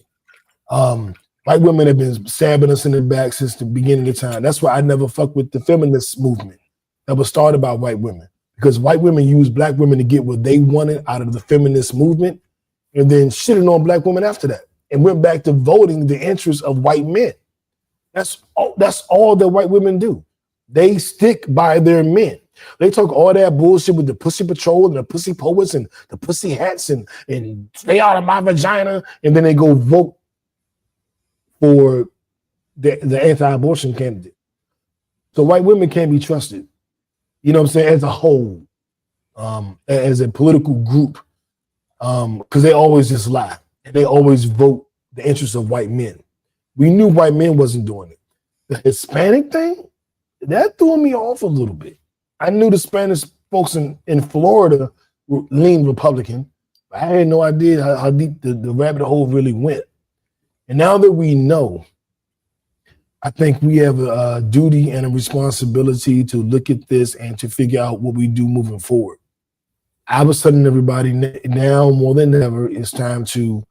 White women have been stabbing us in the back since the beginning of time. That's why I never fuck with the feminist movement that was started by white women, because white women used black women to get what they wanted out of the feminist movement, and then shitting on black women after that, and went back to voting the interests of white men. That's all that white women do. They stick by their men. They talk all that bullshit with the pussy patrol and the pussy poets and the pussy hats and stay out of my vagina, and then they go vote for the anti-abortion candidate. So white women can't be trusted, you know what I'm saying, as a whole, as a political group, because they always just lie, and they always vote the interests of white men. We knew white men wasn't doing it. The Hispanic thing, that threw me off a little bit. I knew the Spanish folks in Florida were lean Republican, but I had no idea how deep the rabbit hole really went. And now that we know, I think we have a duty and a responsibility to look at this and to figure out what we do moving forward. I was telling everybody now more than ever, it's time to,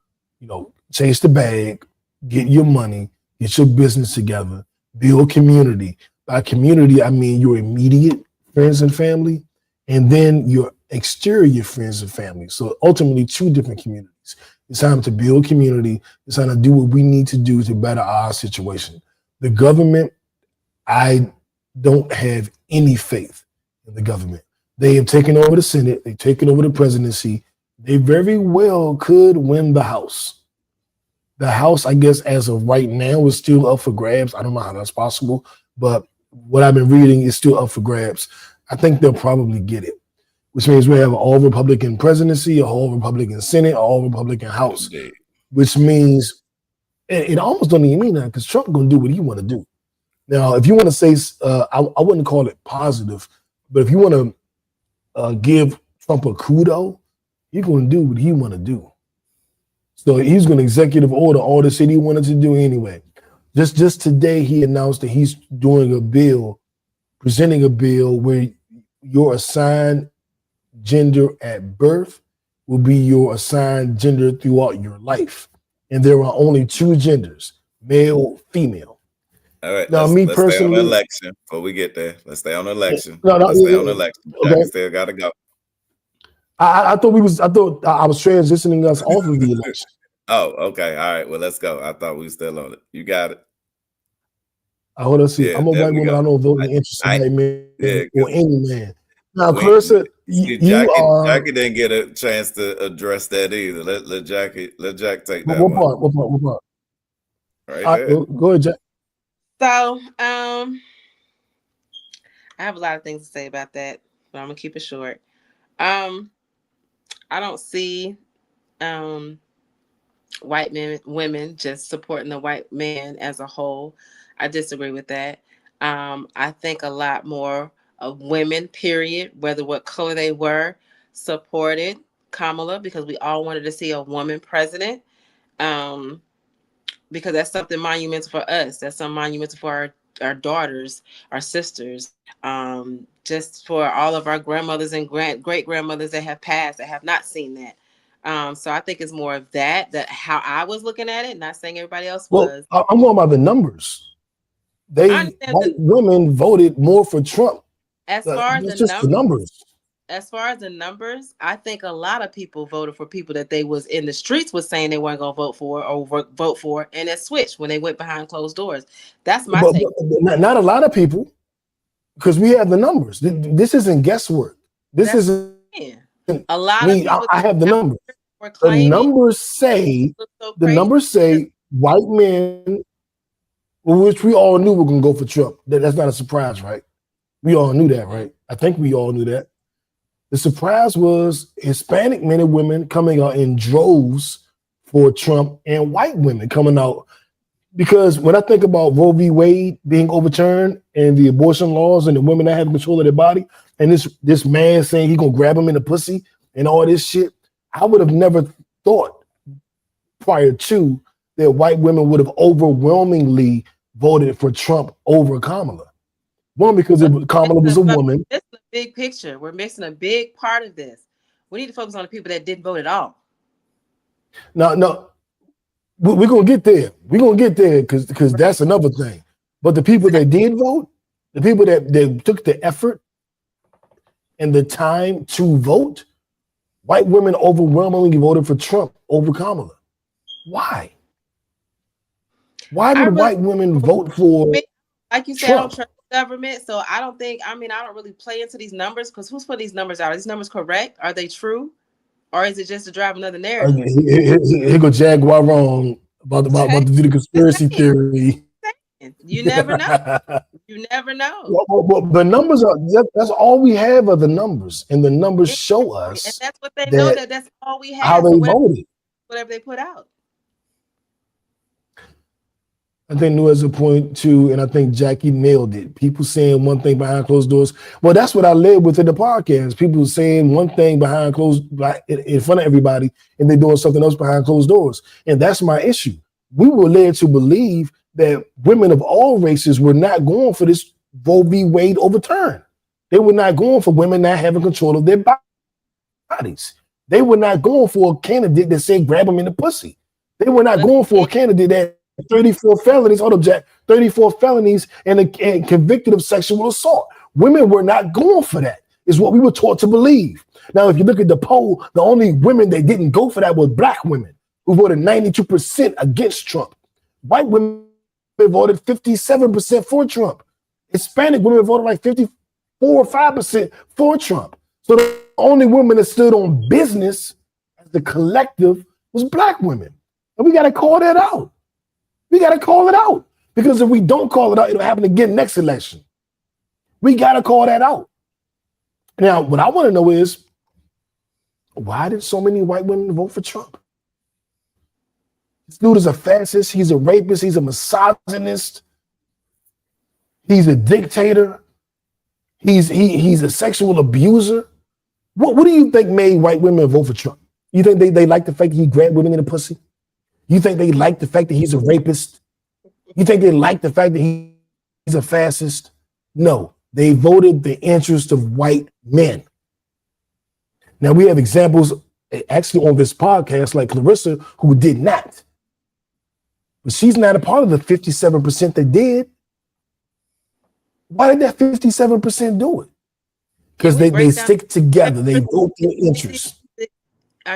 chase the bag, get your money, get your business together, build community. By community, I mean your immediate friends and family, and then your exterior friends and family. So ultimately, two different communities. It's time to build community. It's time to do what we need to do to better our situation. The government, I don't have any faith in the government. They have taken over the Senate. They've taken over the presidency. They very well could win the House. The House, I guess, as of right now, is still up for grabs. I don't know how that's possible, but what I've been reading is still up for grabs. I think they'll probably get it, which means we have an all-Republican presidency, a all-Republican Senate, an all-Republican House, which means it almost don't even mean that, because Trump going to do what he want to do. Now, if you want to say, I wouldn't call it positive, but if you want to give Trump a kudo, he's going to do what he want to do. So he's going to executive order all the shit he wanted to do anyway. Just today, he announced that he's presenting a bill where your assigned gender at birth will be your assigned gender throughout your life. And there are only two genders, male, female. All right, Now, let's me stay on the personally, election before we get there. Let's stay on the election. no, no, Let's stay on the election. Jackie okay. still got to go. I thought I was transitioning us off of the election. Oh, okay. All right. Well, let's go. I thought we were still on it. You got it. Hold on, see. Yeah, I'm a there white we woman. go. I don't vote in the interest of I- white men yeah, or 'cause any man. Now, we- Clarissa, see, you are. Jackie didn't get a chance to address that either. Let Jack take that What one. part? What part? Right there. Go ahead, Jack. So, I have a lot of things to say about that, but I'm gonna keep it short. I don't see white women just supporting the white man as a whole. I disagree with that. I think a lot more of women, period, whether what color they were, supported Kamala because we all wanted to see a woman president. Because that's something monumental for us. That's something monumental for our daughters, our sisters, just for all of our grandmothers and great grandmothers that have passed that have not seen that. So I think it's more of that how I was looking at it, not saying everybody else was. Well, I'm going by the numbers. White women voted more for Trump. As far as the numbers. As far as the numbers, I think a lot of people voted for people that they was in the streets was saying they weren't going to vote for or vote for, and it switched when they went behind closed doors. That's my take. But not a lot of people, because we have the numbers. This isn't guesswork. Isn't. A lot of people. I have the numbers. The numbers say. The numbers say white men, which we all knew were going to go for Trump. That's not a surprise, right? We all knew that, right? I think we all knew that. The surprise was Hispanic men and women coming out in droves for Trump and white women coming out. Because when I think about Roe v. Wade being overturned and the abortion laws and the women that have control of their body, and this man saying he's going to grab them in the pussy and all this shit, I would have never thought prior to that white women would have overwhelmingly voted for Trump over Kamala. One, because Kamala was a woman. This is a big picture. We're missing a big part of this. We need to focus on the people that didn't vote at all. No, we're gonna get there. We're gonna get there because that's another thing. But the people that did vote, the people that took the effort and the time to vote, white women overwhelmingly voted for Trump over Kamala. Why? Why would white women vote for? Like you said, Trump? I don't trust the government, so I don't really play into these numbers because who's putting these numbers out? Are these numbers correct? Are they true? Or is it just to drive another narrative? Here go Jaguar wrong about to do the conspiracy theory. You never know. You never know. Well, the numbers that's all we have are the numbers, and the numbers show us. And that's what they know that's all we have. How they voted. Whatever they put out. I think New has a point too, and I think Jackie nailed it. People saying one thing behind closed doors. Well, that's what I led with in the podcast. People saying one thing behind closed, in front of everybody, and they're doing something else behind closed doors. And that's my issue. We were led to believe that women of all races were not going for this Roe v. Wade overturn. They were not going for women not having control of their bodies. They were not going for a candidate that said grab them in the pussy. They were not going for a candidate that 34 felonies, 34 felonies and convicted of sexual assault. Women were not going for that, is what we were taught to believe. Now, if you look at the poll, the only women that didn't go for that were black women, who voted 92% against Trump. White women voted 57% for Trump. Hispanic women voted like 54 or 5% for Trump. So the only women that stood on business as the collective was black women. And we got to call that out. We got to call it out, because if we don't call it out, it'll happen again next election. We got to call that out. Now, what I want to know is, why did so many white women vote for Trump? This dude is a fascist. He's a rapist. He's a misogynist. He's a dictator. He's a sexual abuser. What do you think made white women vote for Trump? You think they like the fact that he grabbed women in the pussy? You think they like the fact that he's a rapist? You think they like the fact that he's a fascist? No, they voted the interest of white men. Now, we have examples actually on this podcast like Clarissa who did not. But she's not a part of the 57% that did. Why did that 57% do it? Because they stick together. They vote their interests.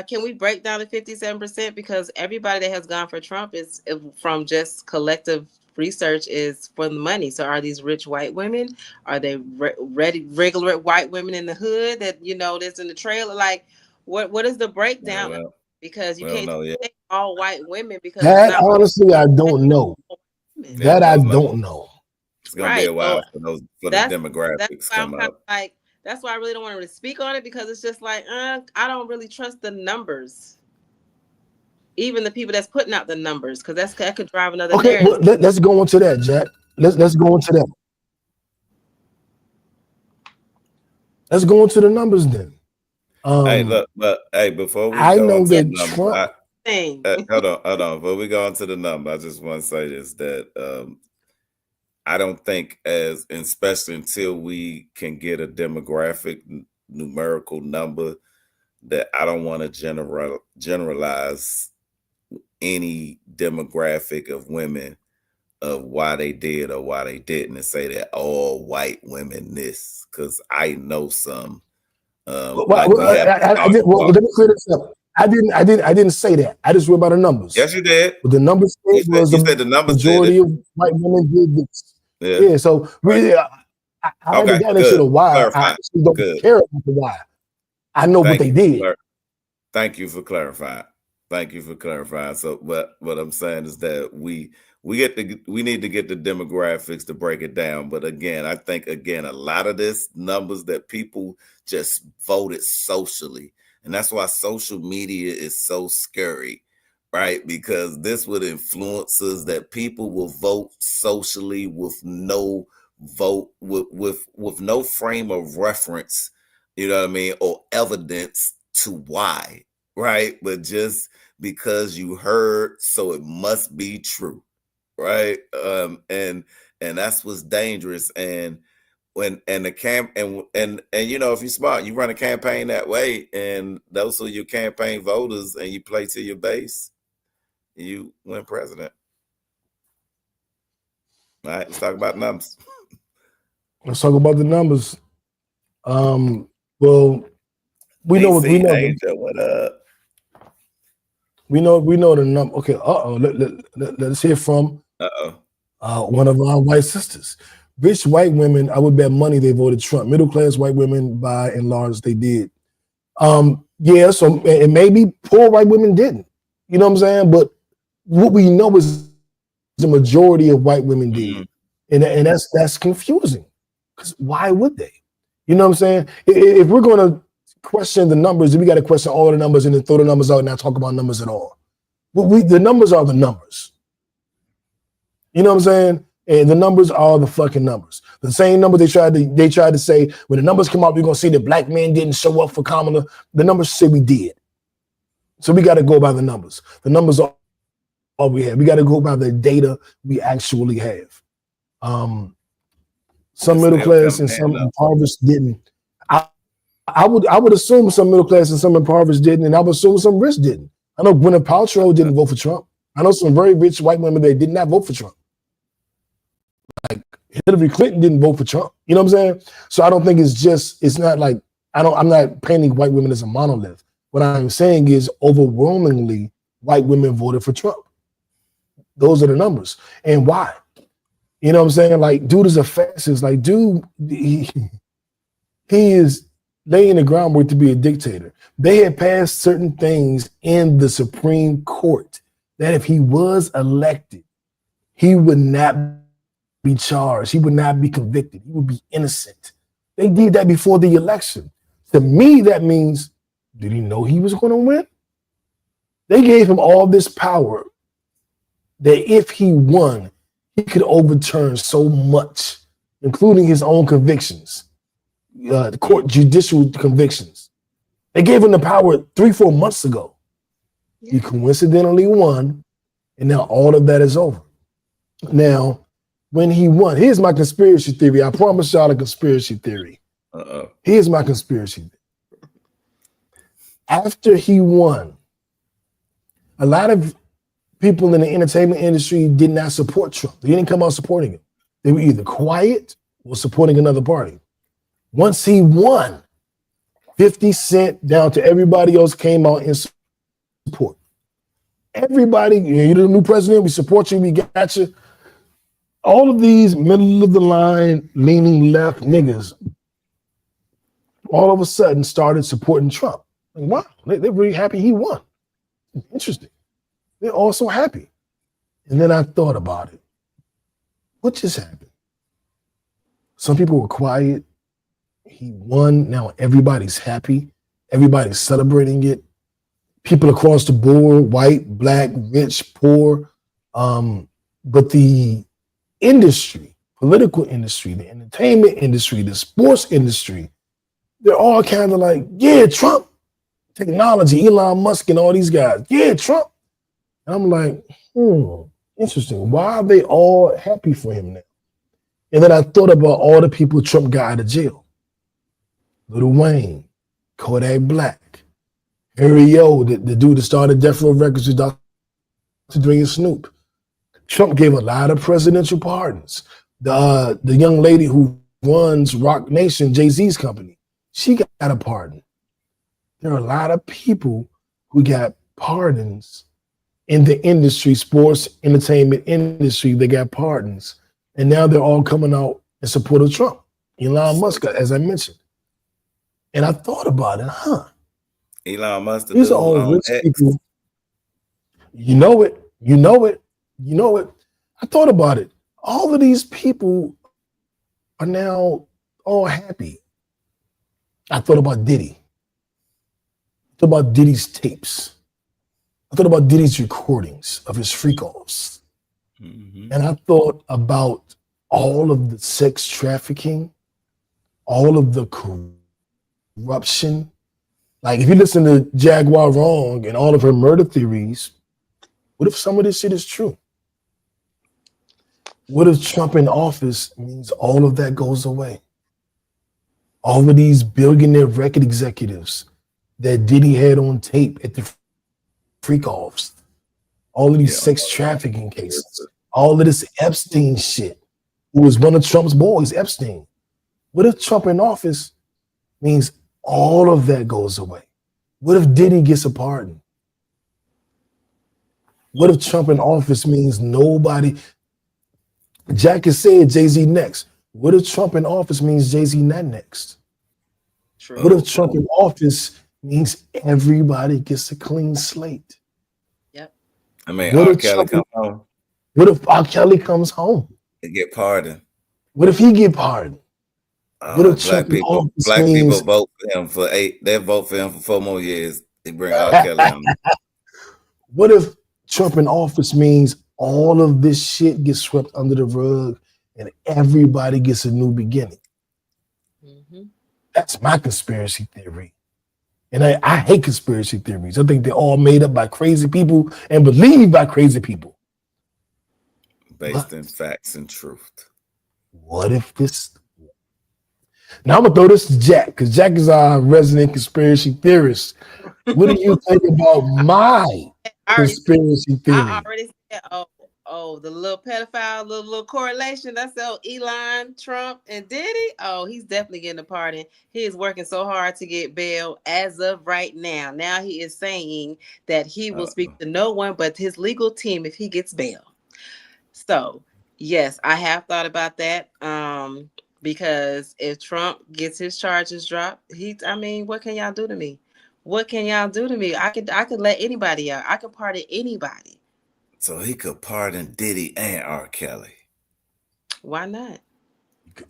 Can we break down the 57%? Because everybody that has gone for Trump is from just collective research is for the money. So are these rich white women? Are they regular white women in the hood that, you know, that's in the trailer? Like, what is the breakdown? Because you can't take all white women because that honestly I don't know. That I don't know. It's gonna be a while for the demographics come up. Like, that's why I really don't want to speak on it, because it's just like, I don't really trust the numbers. Even the people that's putting out the numbers, because that could drive another narrative. Well, let's go into that, Jack. Let's go into that. Let's go into the numbers then. Hey, look, but hey, before we I go know into that the number, hold on. Before we go into the number, I just want to say this, that I don't think, especially until we can get a demographic numerical number, that I don't want to generalize any demographic of women of why they did or why they didn't, and say that all white women this, because I know some. Let me clear this up. I didn't say that. I just read about the numbers. Yes, you did. But the numbers you said the numbers majority of white women did this. Yeah. So really, I haven't gotten into the why. I actually don't care about the why. I know what they did. Thank you for clarifying. So, what I'm saying is that we need to get the demographics to break it down. But again, I think a lot of this numbers that people just voted socially, and that's why social media is so scary, right? Because this would influences that people will vote socially with no vote with no frame of reference, you know what I mean, or evidence to why, right? But just because you heard, so it must be true, right? And that's what's dangerous. And when and you know, if you're smart, you run a campaign that way, and those are your campaign voters, and you play to your base, you win president. All right, let's talk about numbers. Let's talk about the numbers. Well, we know Angel, what up? We know the number. Okay. Let's hear from one of our white sisters. Rich white women, I would bet money they voted Trump. Middle class white women, by and large, they did. Yeah. So and maybe poor white women didn't. You know what I'm saying? But what we know is the majority of white women did, and that's confusing. Because why would they? You know what I'm saying? If we're going to question the numbers, we got to question all the numbers and then throw the numbers out and not talk about numbers at all. The numbers are the numbers. You know what I'm saying? And the numbers are the fucking numbers. The same number they tried to say when the numbers come out, we're gonna see that black men didn't show up for Kamala. The numbers say we did. So we got to go by the numbers. The numbers are all we have. We got to go by the data we actually have. Some middle class and some impoverished didn't. I would assume some middle class and some impoverished didn't, and I would assume some rich didn't. I know Gwyneth Paltrow didn't vote for Trump. I know some very rich white women that did not vote for Trump. Like Hillary Clinton didn't vote for Trump. You know what I'm saying? So I don't think it's not like I'm not painting white women as a monolith. What I'm saying is overwhelmingly white women voted for Trump. Those are the numbers. And why? You know what I'm saying? Like, dude is a fascist. Like, dude, he is laying the groundwork to be a dictator. They had passed certain things in the Supreme Court that if he was elected, he would not be charged. He would not be convicted. He would be innocent. They did that before the election. To me, that means, did he know he was going to win? They gave him all this power that if he won, he could overturn so much, including his own convictions, the court judicial convictions. They gave him the power 3-4 months ago. He coincidentally won, and now all of that is over. Now, when he won, here's my conspiracy theory. I promise y'all a conspiracy theory. Here's my conspiracy theory. After he won, a lot of people in the entertainment industry did not support Trump. They didn't come out supporting him. They were either quiet or supporting another party. Once he won, 50 Cent down to everybody else came out in support. Everybody, you're the new president, we support you, we got you. All of these middle of the line, leaning left niggas, all of a sudden started supporting Trump. Like, wow, they're really happy he won. Interesting. They're all so happy. And then I thought about it. What just happened? Some people were quiet. He won. Now everybody's happy. Everybody's celebrating it. People across the board, white, black, rich, poor. But the industry, political industry, the entertainment industry, the sports industry, they're all kind of like, yeah, Trump, technology, Elon Musk and all these guys. Yeah, Trump. And I'm like, interesting. Why are they all happy for him now? And then I thought about all the people Trump got out of jail. Lil Wayne, Kodak Black, Harry O, the dude that started Death Row Records with Dr. Dre and Snoop. Trump gave a lot of presidential pardons. The young lady who runs Rock Nation, Jay-Z's company, she got a pardon. There are a lot of people who got pardons in the industry, sports, entertainment industry. They got pardons. And now they're all coming out in support of Trump. Elon Musk, as I mentioned. And I thought about it, Elon Musk, these are all rich people. You know it. I thought about it. All of these people are now all happy. I thought about Diddy. I thought about Diddy's tapes. I thought about Diddy's recordings of his freak-offs. Mm-hmm. And I thought about all of the sex trafficking, all of the corruption. Like, if you listen to Jaguar Wrong and all of her murder theories, what if some of this shit is true? What if Trump in office means all of that goes away? All of these billionaire record executives that Diddy had on tape at the freak-offs, all of these sex trafficking cases, all of this Epstein shit, who was one of Trump's boys, Epstein. What if Trump in office means all of that goes away? What if Diddy gets a pardon? What if Trump in office means nobody? Jack has said Jay-Z next. What if Trump in office means Jay-Z not next? True. What if Trump in office means everybody gets a clean slate? Yep. I mean, R. Kelly comes home. What if R. Kelly comes home? They get pardoned. What if he get pardoned? What if black people vote for him for 8? They vote for him for 4 more years. They bring R. Kelly on. What if Trump in office means all of this shit gets swept under the rug and everybody gets a new beginning? Mm-hmm. That's my conspiracy theory. And I hate conspiracy theories. I think they're all made up by crazy people and believed by crazy people. Based in facts and truth. What if this... Now I'm going to throw this to Jack, because Jack is our resident conspiracy theorist. What do you think about my conspiracy theory? I already said, the little pedophile, little correlation. That's Elon, Trump, and Diddy. Oh, he's definitely getting a pardon. He is working so hard to get bail as of right now. Now he is saying that he will speak to no one but his legal team if he gets bail. So, yes, I have thought about that. Because if Trump gets his charges dropped, what can y'all do to me? What can y'all do to me? I could let anybody out. I could pardon anybody. So he could pardon Diddy and R. Kelly. Why not?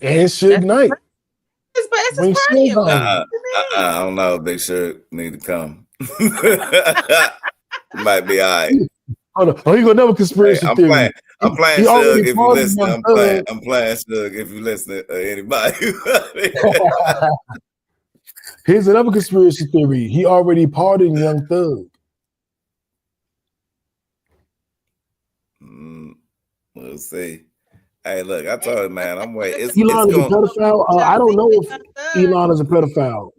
And Suge Knight. It's his party. I don't know. Big Suge need to come. Might be all right. Oh, you gonna never conspiracy theory. I'm playing Suge if you listen. I'm playing Suge if you listen to anybody. Here's another conspiracy theory. He already pardoned Young Thug. We'll see. Hey, look, I told you, man, I'm waiting. Elon is a pedophile. I don't know if Elon is a pedophile.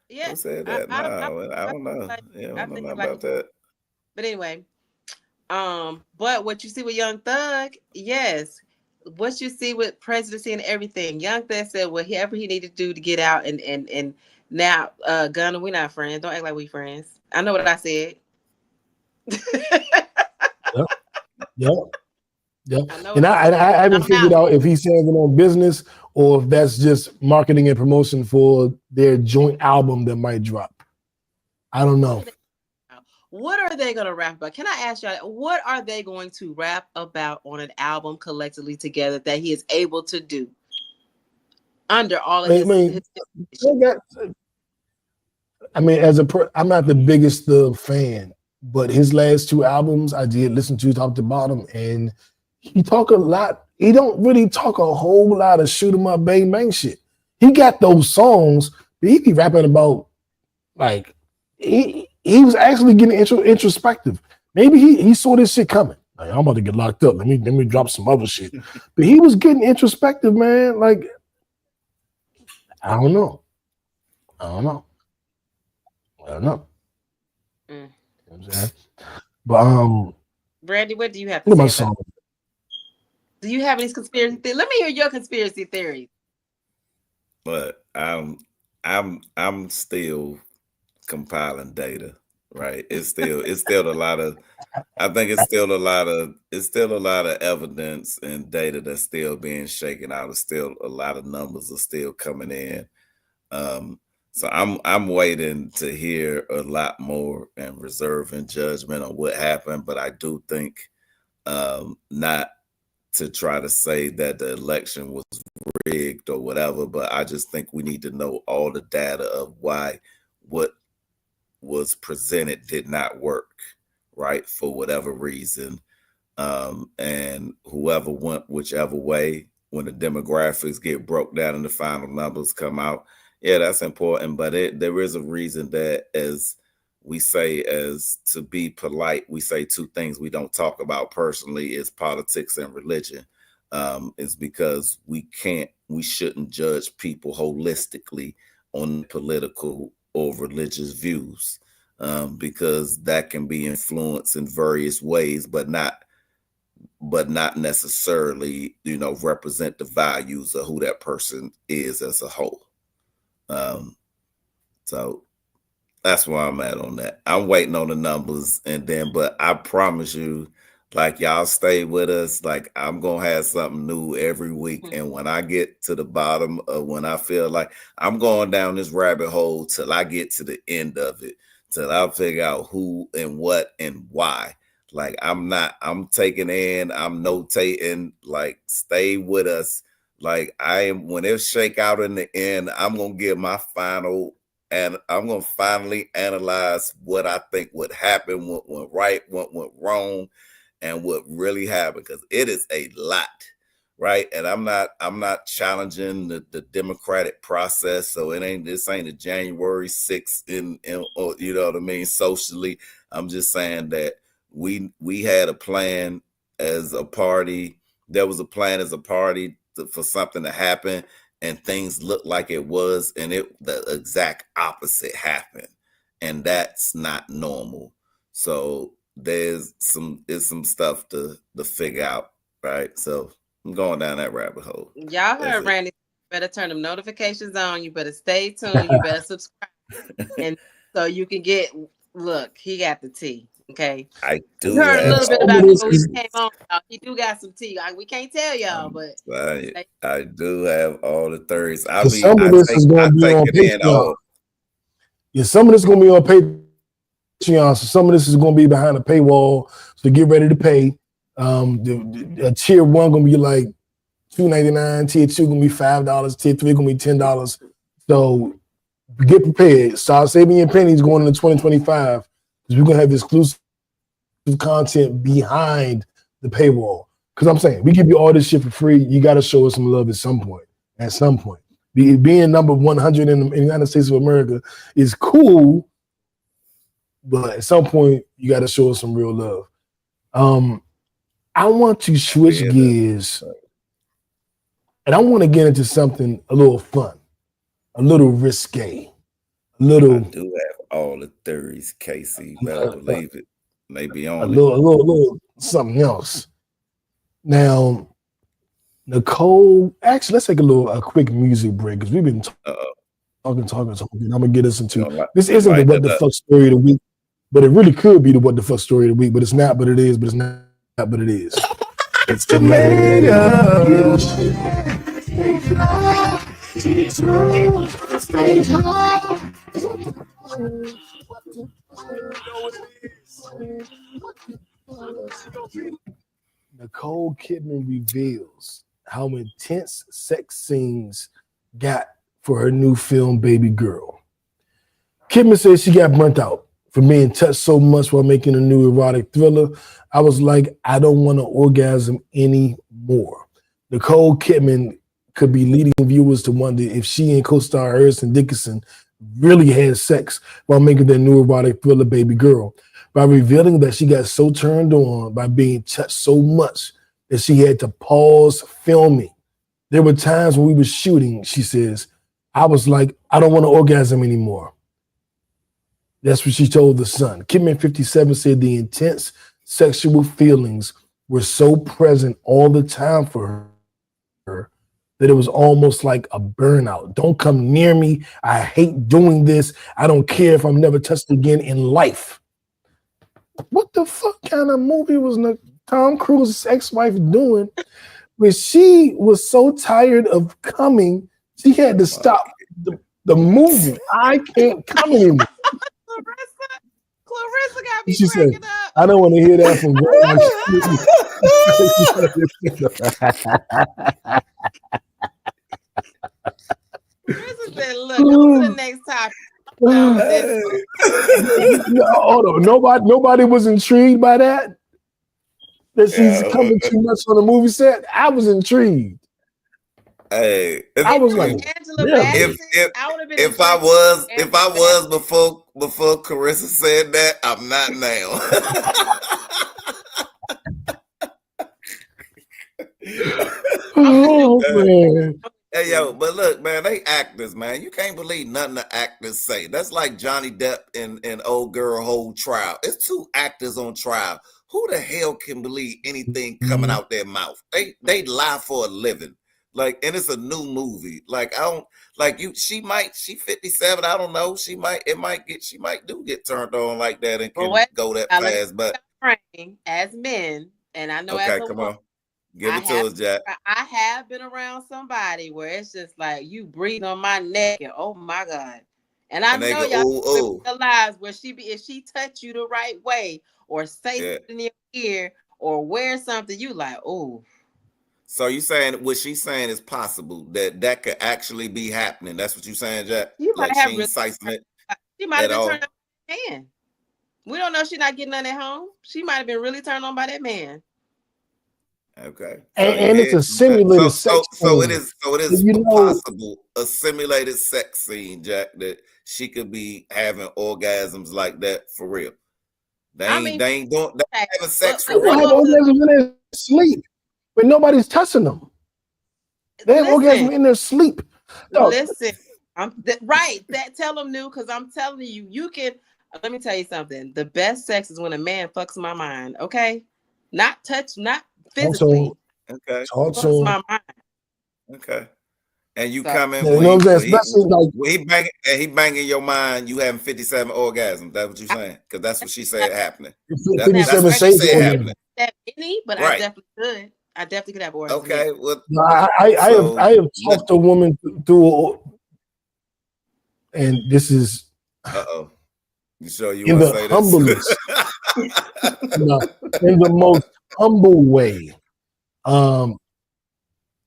Yeah. Who said that? I don't know. Yeah, I don't know about that. But anyway, But what you see with Young Thug, yes. What you see with presidency and everything, Young Thug said whatever he needed to do to get out, and now, Gunna, we not friends. Don't act like we friends. I know what I said. Yep, yep, yep. I know what And I I said. haven't I'm figured out. out if he's saying it on business or if that's just marketing and promotion for their joint album that might drop. I don't What know. are they? What are they gonna rap about? Can I ask y'all? What are they going to rap about on an album collectively together that he is able to do under all of I mean, his they got- I mean, I'm not the biggest fan, but his last two albums I did listen to top to bottom, and he talk a lot. He don't really talk a whole lot of shoot 'em up, bang bang shit. He got those songs, but he be rapping about like he was actually getting introspective. Maybe he saw this shit coming. Like, I'm about to get locked up. Let me drop some other shit. But he was getting introspective, man. Like I don't know. I don't know. I don't know. Mm. You know what I'm saying? But Brandy, what do you have to look at my say about? song. Do you have any conspiracy theories? Let me hear your conspiracy theories. But I'm still compiling data, right? It's still a lot of I think it's still a lot of evidence and data that's still being shaken out. It's still a lot of numbers are still coming in. So I'm waiting to hear a lot more and reserving judgment on what happened. But I do think not to try to say that the election was rigged or whatever, but I just think we need to know all the data of why what was presented did not work, right? For whatever reason. And whoever went whichever way, when the demographics get broke down and the final numbers come out, yeah, that's important. But there is a reason that, as we say, as to be polite, we say two things we don't talk about personally is politics and religion. Is because we shouldn't judge people holistically on political or religious views, because that can be influenced in various ways, but not necessarily, represent the values of who that person is as a whole. So that's where I'm at on that. I'm waiting on the numbers, but I promise you, like, y'all stay with us. Like, I'm gonna have something new every week, and when I get to the bottom of when I feel like I'm going down this rabbit hole till I get to the end of it, till I figure out who and what and why. Like, I'm taking in, I'm notating. Like, stay with us. Like, I am, when it shake out in the end, I'm gonna give my final, and I'm gonna finally analyze what I think would happen, what went right, what went wrong, and what really happened, because it is a lot, right? And I'm not challenging the democratic process. So this ain't a January 6th or, you know what I mean, socially. I'm just saying that we had a plan as a party. There was a plan as a party for something to happen, and things looked like it was, and the exact opposite happened, and that's not normal. So there's some stuff to figure out, right? So I'm going down that rabbit hole. Y'all heard Randy. Better turn them notifications on. You better stay tuned. You better subscribe, and so you can get. Look, he got the tea. Okay, I do. We heard a little bit about before we came on. He do got some tea. We can't tell y'all, but I do have all the theories. Some of this is going to be on Patreon. Yeah, some of this is going to be on Patreon. So some of this is going to be behind a paywall. So get ready to pay. The tier one going to be like $2.99. Tier two going to be $5. Tier three going to be $10. So get prepared. Start saving your pennies going into 2025, because we're going to have exclusive content behind the paywall. Because I'm saying, we give you all this shit for free. You got to show us some love at some point. At some point. Being number 100 in the United States of America is cool, but at some point, you got to show us some real love. I want to switch gears, and I want to get into something a little fun, a little risque, a little. I do have all the theories, Casey. Better believe it. They be a on it. little something else. Now, Nicole, actually, let's take a quick music break because we've been talking. I'm gonna get us into this. Isn't the what the fuck story of the week, but it really could be the what the fuck story of the week. But it's not. But it is. But it's not. But it is. It's the Nicole Kidman reveals how intense sex scenes got for her new film Baby Girl. Kidman says she got burnt out from being touched so much while making a new erotic thriller. I was like, I don't want to orgasm anymore. Nicole Kidman could be leading viewers to wonder if she and co-star Harrison Dickinson really had sex while making their new erotic thriller Baby Girl, by revealing that she got so turned on by being touched so much that she had to pause filming. There were times when we were shooting, she says, I was like, I don't want to orgasm anymore. That's what she told The Sun. Kidman 57 said the intense sexual feelings were so present all the time for her that it was almost like a burnout. Don't come near me. I hate doing this. I don't care if I'm never touched again in life. What the fuck kind of movie was Tom Cruise's ex-wife doing when she was so tired of coming, she had to stop the movie? I can't come anymore. Clarissa got me She cracking said, up. I don't want to hear that from Clarissa said, look, go to the next topic. Nobody was intrigued by that. That she's coming too much on the movie set. I was intrigued. Hey, I was like, if I was before Carissa said that, I'm not now. Oh man. Hey yo, but look, man, they actors, man. You can't believe nothing the actors say. That's like Johnny Depp and old girl whole trial. It's two actors on trial. Who the hell can believe anything coming out their mouth? They lie for a living. Like, and it's a new movie. Like, I don't like you. She 57. I don't know. She might get turned on like that and can go that fast. But as men, and I know okay, as a come woman, on. Give it to us, Jack. I have been around somebody where it's just like you breathe on my neck and oh my God. And I know y'all realize where if she touch you the right way or say something in your ear or wear something, you like, oh. So you saying what she's saying is possible that could actually be happening? That's what you're saying, Jack? She like might she ain't sizing it. She might have been turned on by that man. We don't know she's not getting none at home. She might have been really turned on by that man. Okay. And it's a simulated sex scene. So it is possible a simulated sex scene, Jack, that she could be having orgasms like that for real. They ain't having sex for real. They have orgasms in their sleep when nobody's touching them. They have orgasms in their sleep. No. Listen, tell them new, because I'm telling you, you can. Let me tell you something. The best sex is when a man fucks my mind. Okay, not physically. Also, my mind. Okay. And you come in he banging your mind, you having 57 orgasms. That's what you're saying? Because that's what she said happening. 57 what she said happening. That many, but I definitely could. I definitely could have orgasms. Okay. Well, I have talked a woman through, and this is You sure you in want the to say humblest, in the most humble way.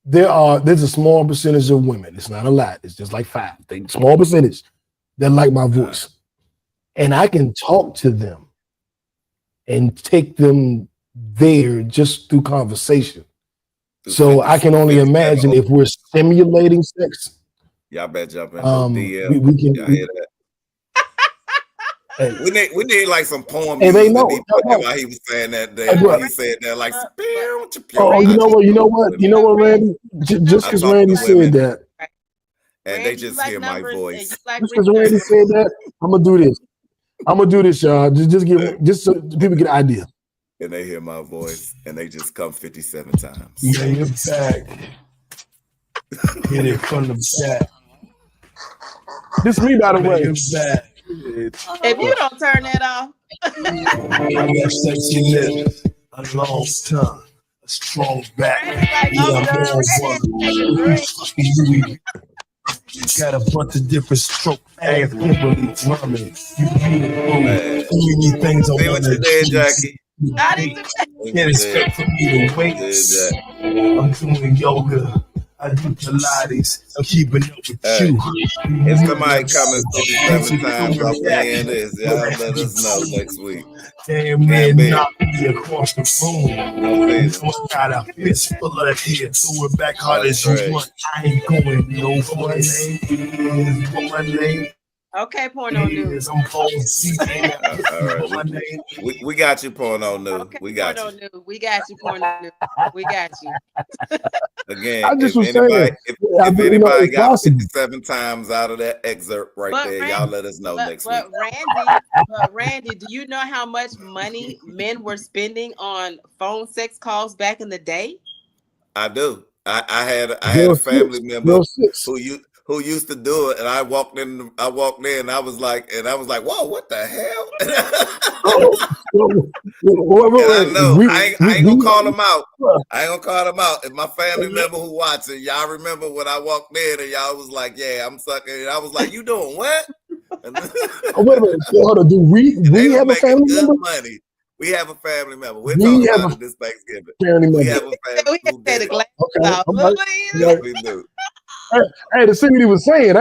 There's a small percentage of women. It's not a lot. It's just like 5. Small percentage that like my voice, and I can talk to them and take them there just through conversation. So I can only imagine if we're simulating sex. Y'all better jump in. DM. We can. Y'all hear that? Hey. We need like some poem music. They know. While he was saying that day. He said that like. You know what, Randy? Just because Randy said that, and they just hear my voice. Just because Randy said that, I'm gonna do this. I'm gonna do this, y'all. Just so people get an idea. And they hear my voice, and they just come 57 times. Yeah, you're back. Get it from the back. This is me, by the way. Back. If you don't turn that off, I got sexy lips, a long tongue, a strong back. Got a bunch of different stroke ass Kimberly drumming. You beautiful. Too many things I want to do. Jackie. Can't expect for me to wait. I'm doing yoga. I do Pilates. I'm keeping up with you. If somebody coming 57 times off saying this, y'all let us know next week. Damn man, knock me across the room. I got a fist full of hair. Throw it back hard as you want. I ain't going no for my name. Okay, porno news. All right, we got you, porno news. Okay, we got porno you. News. We got you, porno news. We got you. Again, I just if was saying, if anybody got possible. 57 times out of that excerpt right there, y'all let us know next week. Randy, do you know how much money men were spending on phone sex calls back in the day? I do. I had a family member who used to do it, and I walked in. I was like, whoa, what the hell? I know. I ain't gonna call them out. I ain't gonna call them out. If my family member who watching, y'all remember when I walked in and y'all was like, yeah, I'm sucking. And I was like, you doing what? Wait a minute. Hold on. Do we have a family member? Money. We have a family member. We're talking about it this Thanksgiving. We have a family who did it. Yes, we do. I had to see what he was saying.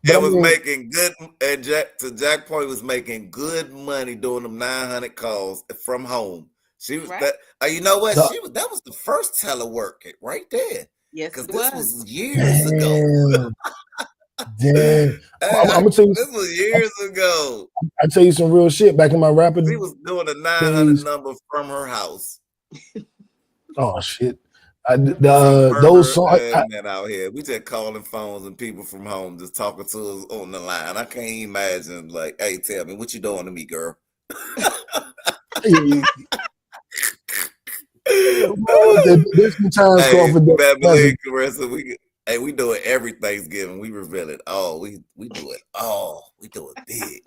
It was making good, and Jack Point was making good money doing them 900 calls from home. She was that. You know what? That was the first telework right there. Yes, because this was years ago. Damn. I'm gonna tell you. This was years ago. I tell you some real shit. Back in my rapid, she was doing a 900 number from her house. Oh shit. Those songs out here. We just calling phones and people from home just talking to us on the line. I can't imagine like, hey, tell me what you doing to me, girl. There's some times we do it every Thanksgiving. We reveal it all. We do it all. We do it big.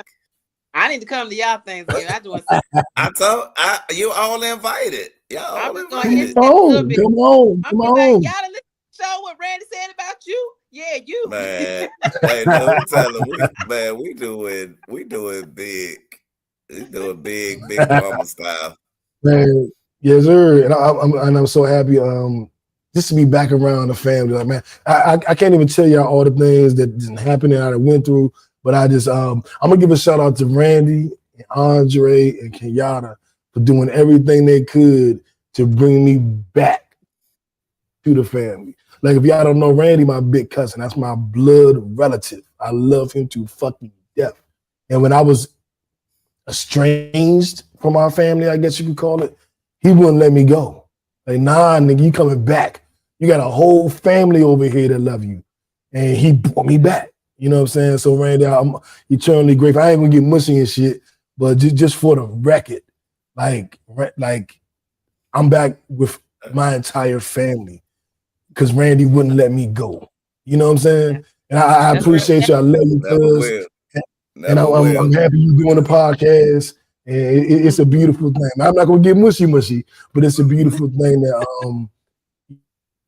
I need to come to y'all Thanksgiving. You all invited. Y'all all invited. Come on. Y'all listen to the show what Randy said about you. Yeah, you. Man, hey, no, tell them, we doing big. We doing big mama style. Man, yes, sir. And I'm so happy just to be back around the family. Like, man, I can't even tell y'all all the things that didn't happen and I went through. But I just I'm gonna give a shout out to Randy and Andre and Kenyatta for doing everything they could to bring me back to the family. Like if y'all don't know Randy, my big cousin, that's my blood relative. I love him to fucking death. And when I was estranged from our family, I guess you could call it, he wouldn't let me go. Like, nah, nigga, you coming back. You got a whole family over here that love you. And he brought me back. You know what I'm saying? So Randy, I'm eternally grateful. I ain't gonna get mushy and shit, but just for the record, like I'm back with my entire family because Randy wouldn't let me go. You know what I'm saying? And I appreciate you. I love you, cuz. And I'm happy you doing the podcast. And it's a beautiful thing. I'm not gonna get mushy, but it's a beautiful thing that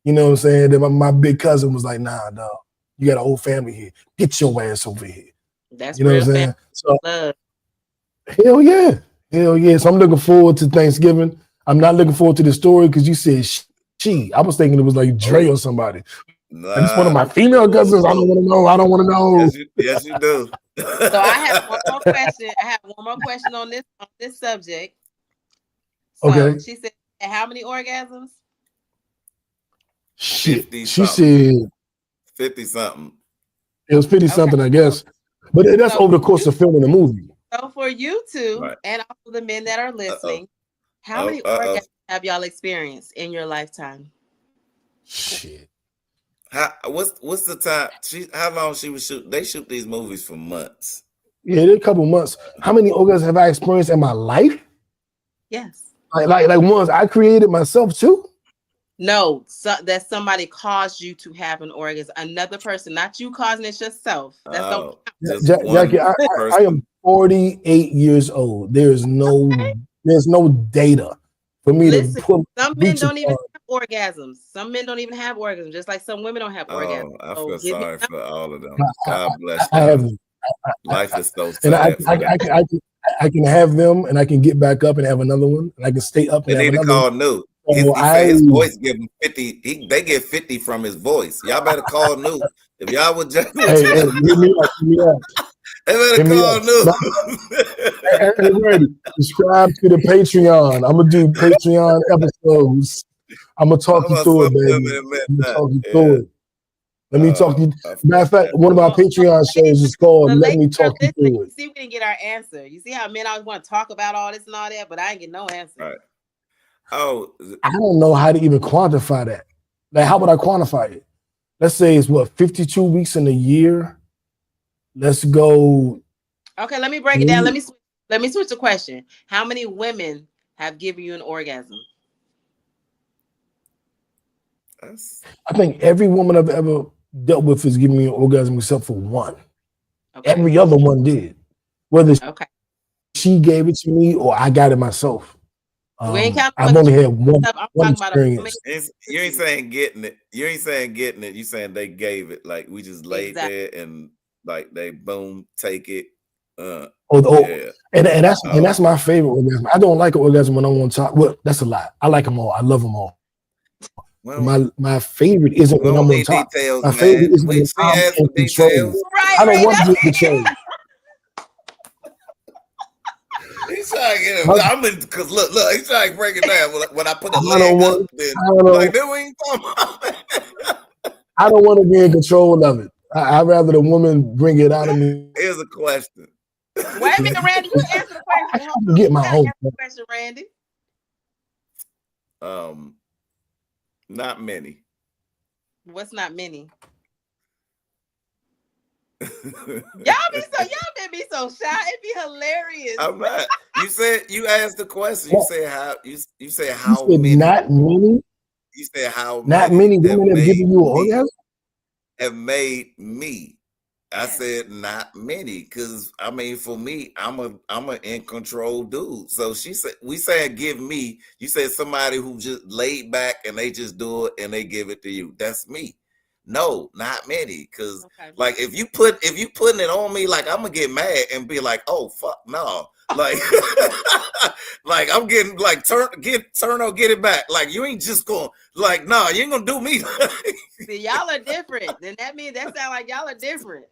you know what I'm saying? That my big cousin was like, nah, dog. You got a whole family here. Get your ass over here. That's you know real what I'm saying? So, love. Hell yeah. So I'm looking forward to Thanksgiving. I'm not looking forward to the story because you said she. I was thinking it was like Dre or somebody. Nah, it's one of my female cousins. I don't want to know. Yes, you do. So I have one more question. On this subject. So okay. She said, how many orgasms? Shit. She said 50 something. It was 50 something, I guess. But that's over the course of filming the movie. So for you two and also the men that are listening, how many orgasms have y'all experienced in your lifetime? Shit. What's the time? How long she was shooting? They shoot these movies for months. Yeah, it a couple months. How many orgasms have I experienced in my life? Yes. Like ones I created myself too? No, that somebody caused you to have an orgasm. Another person, not you causing it yourself. That's don't count. Just one Jackie, I person. am 48 years old. There's no data for me Listen, to put. some men don't even have orgasms. Some men don't even have orgasms, just like some women don't have orgasms. I So feel give me sorry some. for all of them. God bless I them. haven't. Life is so And sad for them. I can have them, and I can get back up and have another one, and I can stay up They and have need to another call one. New. So He said his voice give him 50. They get 50 from his voice. Y'all better call New. If y'all would just hey, hit me up. they better Hit me call up. New. Hey, ready. Subscribe to the Patreon. I'm gonna do Patreon episodes. I'm gonna talk you through it, baby. I'm gonna talk you through it. Let me talk you. Matter of fact, one of my Patreon shows is called "Let Me Talk You Through It." You see, we didn't get our answer. You see how men always want to talk about all this and all that, but I ain't get no answer. Right. Oh, I don't know how to even quantify that. Like, how would I quantify it? Let's say it's what 52 weeks in a year. Let's go. Okay, let me break it down. Let me switch the question. How many women have given you an orgasm? I think every woman I've ever dealt with has given me an orgasm except for one. Okay. Every other one did. Whether she gave it to me or I got it myself. I've only had one experience. You ain't saying getting it. You ain't saying getting it. You saying they gave it. Like we just laid there and like they boom take it. Yeah. And that's my favorite orgasm. I don't like an orgasm when I'm on top. Well, that's a lie. I like them all. I love them all. Well, my favorite isn't when I'm on top. Details, my favorite is when I'm in control. I don't want to be in control. He's trying to get him. I'm in because look, he's trying to break it down. When I put the leg up, then we ain't talking about. I don't want to be in control of it. I'd rather the woman bring it out of me. Here's a question. Wait a minute, Randy. You answer the question. I get my own question, Randy. Not many. What's not many? Y'all be so shy. It'd be hilarious. I'm not. You asked the question. You say how many? Not many. You said how not many women have given you an orgasm? Have made me. I said not many, because I mean for me, I'm an in control dude. So she said we said give me. You said somebody who just laid back and they just do it and they give it to you. That's me. No, not many. Because like if you putting it on me, like I'm gonna get mad and be like, oh fuck no. Like like I'm getting like turn or get it back. Like you ain't just going like nah, you ain't gonna do me. See, y'all are different. Then that means that sound like y'all are different.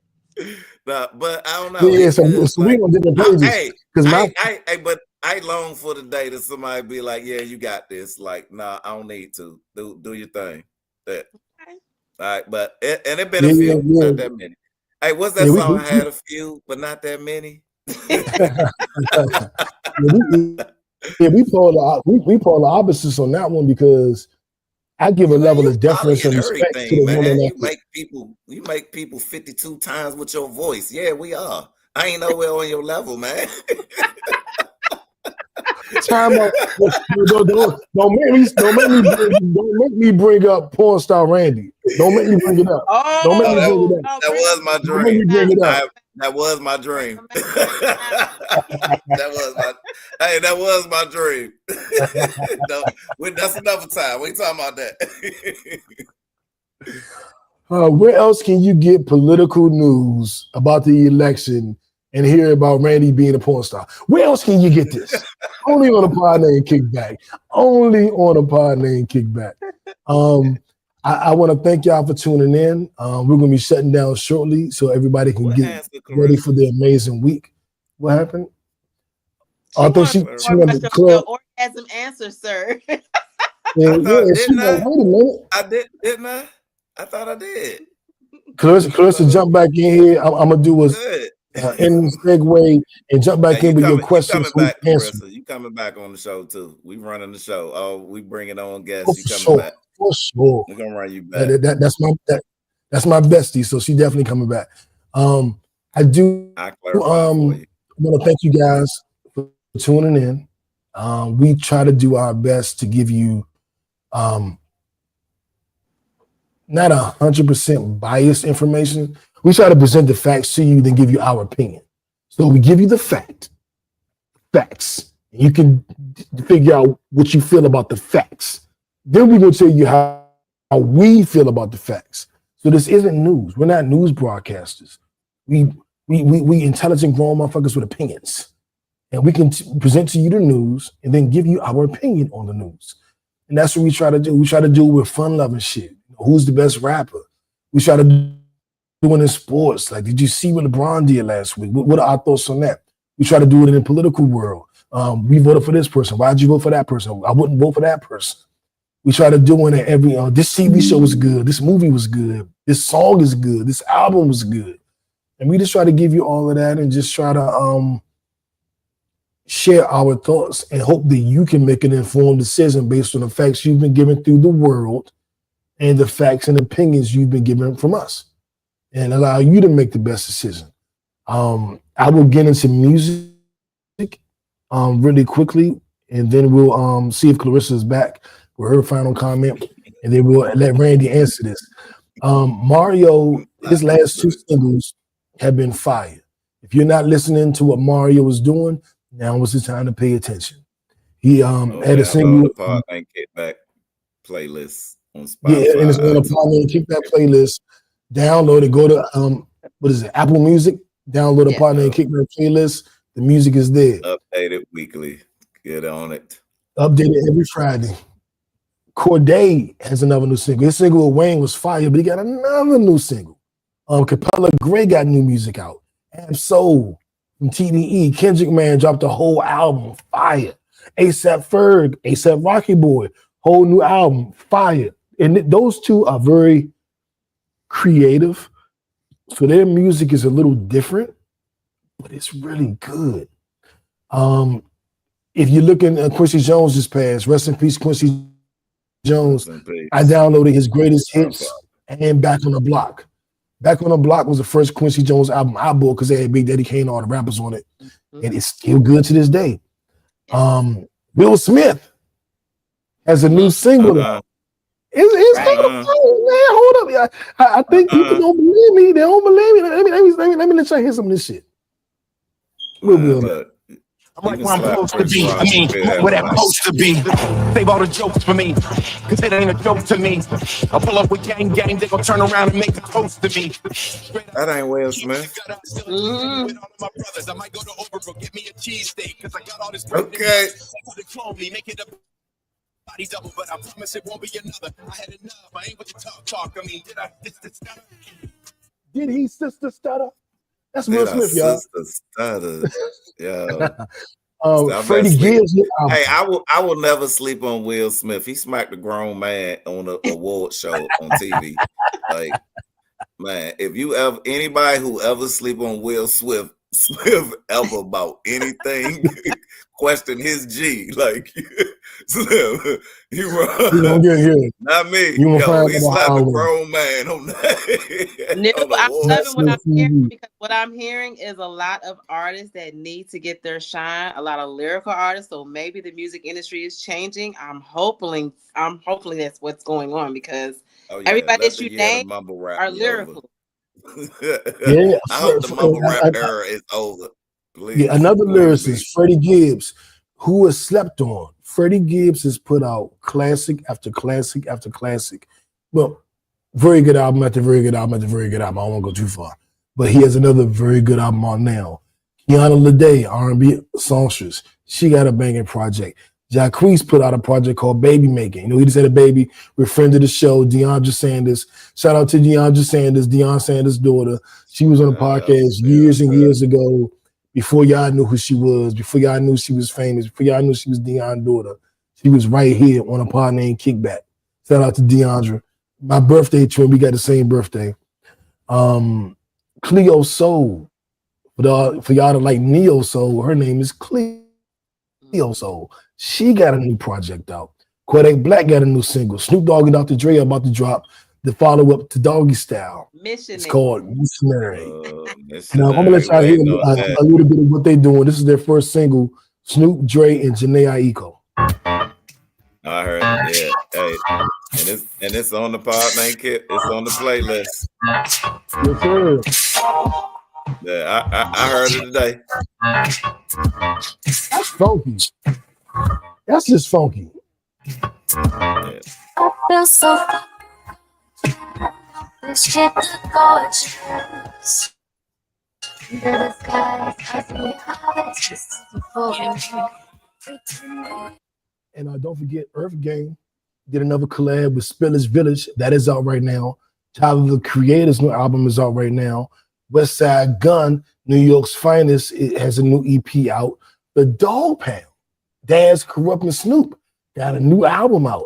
Nah, but I don't know. Yeah, so we on different pages. But I long for the day that somebody be like, yeah, you got this. Like, nah, I don't need to. Do your thing. That. All right, but it been a few, not that many. Hey, what's that song? I had a few, but not that many. we pull the opposites on that one because I give a level of deference and respect to the woman. You make people 52 times with your voice. Yeah, we are. I ain't nowhere on your level, man. Time out. Don't make me bring up porn star Randy. Don't make me bring it up. Don't make me bring it up. That was my dream. That was my dream. That was my dream. That's another time. We ain't talking about that. Where else can you get political news about the election and hear about Randy being a porn star? Where else can you get this? Only on a pod named Kickback. Only on a pod named Kickback. I want to thank y'all for tuning in. We're going to be shutting down shortly so everybody can get ready for the amazing week. What happened? I think she orgasm answer, sir. Wait a minute. I didn't I? I thought I did. Clarissa, jump back in here. I'm going to do in segue and jump back in with your questions. You coming back on the show too. We running the show. Oh, we bringing on guests. You coming back. For sure. We're gonna run you back. That's my bestie, so she definitely coming back. I do I clarify for you. want to thank you guys for tuning in. We try to do our best to give you not 100% biased information. We try to present the facts to you, then give you our opinion. So we give you the facts. You can figure out what you feel about the facts. Then we're going to tell you how we feel about the facts. So this isn't news. We're not news broadcasters. We intelligent grown motherfuckers with opinions. And we can present to you the news and then give you our opinion on the news. And that's what we try to do. We try to do it with fun-loving shit. Who's the best rapper? We try to do it in sports. Like, did you see what LeBron did last week? What are our thoughts on that? We try to do it in the political world. We voted for this person. Why'd you vote for that person? I wouldn't vote for that person. We try to do it in every, this TV show was good. This movie was good. This song is good. This album was good. And we just try to give you all of that and just try to share our thoughts and hope that you can make an informed decision based on the facts you've been given through the world and the facts and opinions you've been given from us, and allow you to make the best decision. I will get into music really quickly, and then we'll see if Clarissa is back with her final comment, and then we'll let Randy answer this. Mario, his last two singles have been fire. If you're not listening to what Mario was doing, now was the time to pay attention. He had a single. Kickback playlist on Spotify. Yeah, and it's on a Partner Kickback playlist. Download it. Go to what is it? Apple Music. Download a Partner Kickback playlist. The music is there. Updated weekly. Get on it. Updated every Friday. Corday has another new single. His single with Wayne was fire, but he got another new single. Capella Gray got new music out. Ab Soul from TDE. Kendrick Man dropped a whole album, fire. ASAP Ferg, ASAP Rocky Boy, whole new album, fire. And those two are very creative. So their music is a little different, but it's really good. If you're looking at Quincy Jones just passed, rest in peace, Quincy Jones. I downloaded his greatest hits and Back on the Block. Back on the Block was the first Quincy Jones album I bought because they had Big Daddy Kane and all the rappers on it. And it's still good to this day. Will Smith has a new single out. It's man, hold up. I think people don't believe me. They don't believe me. Let me let y'all hear some of this shit. I'm right where I'm supposed to be. I mean, where that supposed to be. Save all the jokes for me, cause it ain't a joke to me. I pull up with gang, they gon' turn around and make a toast to me. That ain't Will Smith. Okay. But I promise it won't be another. I had enough. I ain't with the talk. I mean, did he sister stutter? That's Will Smith, y'all. Stutter. Yeah. Freddie Gibbs. Hey, I will never sleep on Will Smith. He smacked a grown man on an award show on TV. Like, man, if you ever anybody who ever sleep on Will Smith ever about anything, question his G. Like, Slim, you wrong. Not me. He slapped a grown man on that. I'm loving what I'm hearing, because what I'm hearing is a lot of artists that need to get their shine, a lot of lyrical artists. So maybe the music industry is changing. I'm hoping that's what's going on, because everybody that you name are lyrical. I hope the mumble rap era is over. Please. Yeah, another lyricist, Freddie Gibbs, who was slept on. Freddie Gibbs has put out classic after classic after classic. Well, very good album after very good album after very good album. I don't want to go too far. But he has another very good album on now. Kiana Lede, R&B songstress. She got a banging project. Jacquees put out a project called Baby Making. You know, he just had a baby. We're friend of the show, DeAndre Sanders. Shout out to DeAndre Sanders, Deion Sanders' daughter. She was on a podcast years and years ago, before y'all knew who she was, before y'all knew she was famous, before y'all knew she was Deion's daughter. She was right here on a pod named Kickback. Shout out to DeAndre. My birthday twin, we got the same birthday. Cleo Soul. For y'all to like Neo Soul, her name is Cleo Soul. She got a new project out. Kodak Black got a new single. Snoop Dogg and Dr. Dre are about to drop the follow-up to Doggy Style. Missionary. It's called Missionary. And I'm gonna let y'all Missionary. hear Waiting on that. a little bit of what they're doing. This is their first single, Snoop, Dre, and Jhené Aiko. I heard, yeah. Hey, and it's on the pod name kit. It's on the playlist. Yes, sir. Yeah, I heard it today. That's funky. That's just funky. Yeah. I feel so this shit gorgeous. Under the skies, I see how it's just And don't forget, Earth Gang did another collab with Spillage Village. That is out right now. Tyler, the Creator's new album is out right now. West Side Gun, New York's Finest, it has a new EP out. The Dog Pound, Dad's Corrupting Snoop, got a new album out.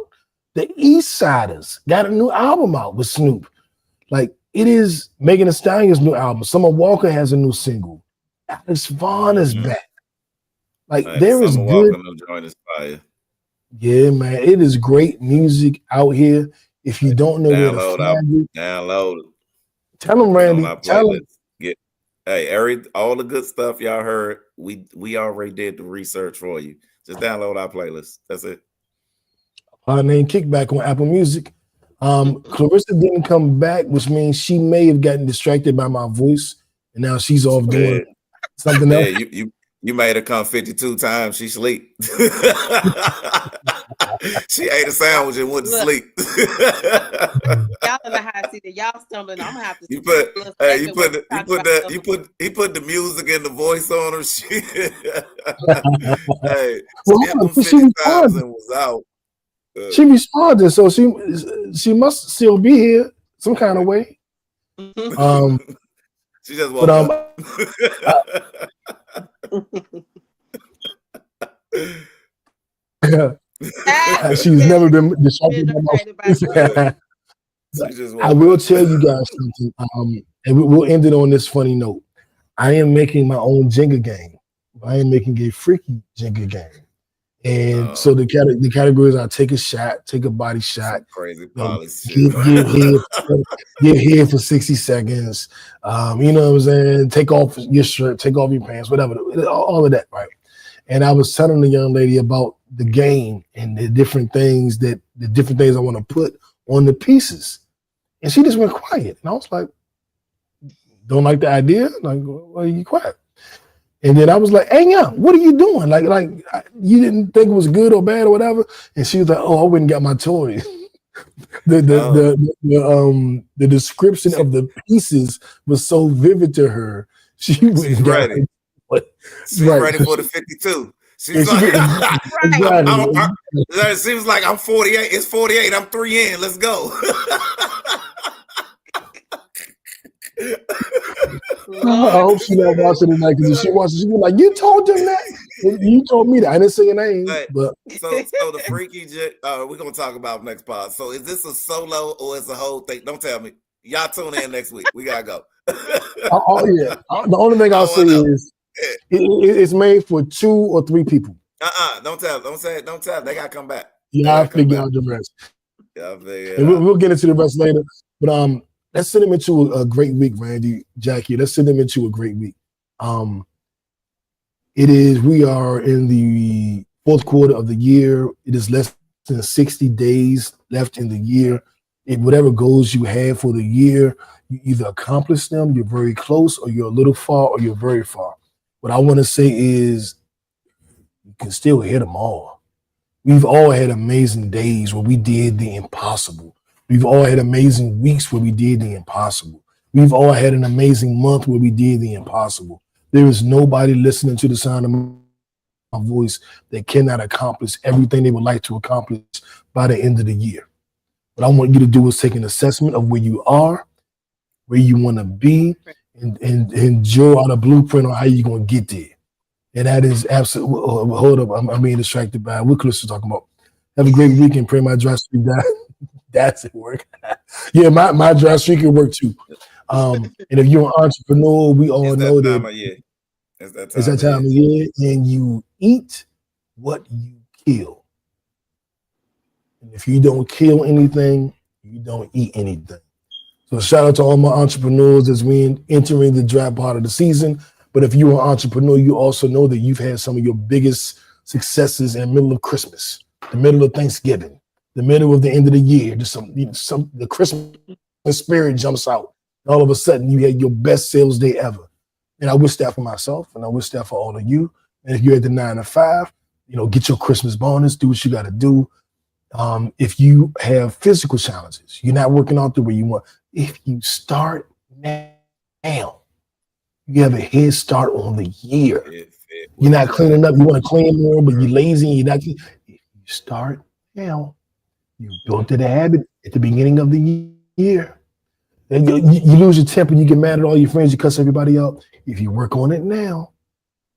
The East Siders got a new album out with Snoop. Like, it is Megan Thee Stallion's new album. Summer Walker has a new single. Alex Vaughn is back. Like, there is good. Fire. Yeah, man, it is great music out here. If you don't know where to find it, download it. Tell them, Randy. Tell them. Hey, all the good stuff y'all heard, we already did the research for you. Just download our playlist. That's it. Her name Kickback on Apple Music. Clarissa didn't come back, which means she may have gotten distracted by my voice, and now she's off doing something else. You made her come 52 times. She sleep. She ate a sandwich and went to sleep. Y'all in the hot seat. Y'all stumbling. I'm gonna have to. He put the music and the voice on her. Hey, well, was out. She responded, so she must still be here some kind of way. She just woke up. She's never been distracted. I will tell you guys something, and we'll end it on this funny note. I am making my own Jenga game. I am making a freaky Jenga game. And so the categories are take a shot, take a body shot, crazy get here for 60 seconds. You know what I'm saying? Take off your shirt, take off your pants, whatever, all of that, right? And I was telling the young lady about the game and the different things I want to put on the pieces. And she just went quiet. And I was like, don't like the idea? Like, well, you quiet. And then I was like, hey, yeah, what are you doing? Like you didn't think it was good or bad or whatever? And she was like, oh, I went and got my toys. The description of the pieces was so vivid to her. She's ready. She's ready for the 52. She's like, it seems like I'm 48. It's 48. I'm 3 in. Let's go. I hope she not watching tonight, because if she watches, she be like, you told them that? You told me that. I didn't say your name. But so the freaky we're gonna talk about next part. So is this a solo or is a whole thing? Don't tell me. Y'all tune in next week. We gotta go. Yeah. The only thing I'll say is it's made for 2 or 3 people. Don't tell. Don't say it. Don't tell. They gotta come back. Yeah, I'll figure out the rest. And we'll get into the rest later. But let's send them into a great week, Randy, Jackie. Let's send them into a great week. We are in the 4th quarter of the year. It is less than 60 days left in the year. Whatever goals you have for the year, you either accomplish them, you're very close, or you're a little far, or you're very far. What I want to say is you can still hit them all. We've all had amazing days where we did the impossible. We've all had amazing weeks where we did the impossible. We've all had an amazing month where we did the impossible. There is nobody listening to the sound of my voice that cannot accomplish everything they would like to accomplish by the end of the year. What I want you to do is take an assessment of where you are, where you want to be, and draw out a blueprint on how you're going to get there. And that is absolutely, hold up, I'm being distracted by what Chris was talking about. Have a great weekend. Pray my dry streak that's at work. Yeah, my dry streak can work too. And if you're an entrepreneur, we all know that it's that time of year, and you eat what you kill. And if you don't kill anything, you you don't eat anything. So shout out to all my entrepreneurs as we entering the draft part of the season. But if you're an entrepreneur, you also know that you've had some of your biggest successes in the middle of Christmas, the middle of Thanksgiving, the middle of the end of the year. Just the Christmas spirit jumps out. And all of a sudden, you had your best sales day ever. And I wish that for myself, and I wish that for all of you. And if you're at the 9 to 5, get your Christmas bonus, do what you got to do. If you have physical challenges, you're not working out the way you want. If you start now, you have a head start on the year. You're not cleaning up. You want to clean more, but you're lazy. You're not. If you start now, you built it a habit at the beginning of the year. And you lose your temper. You get mad at all your friends. You cuss everybody out. If you work on it now,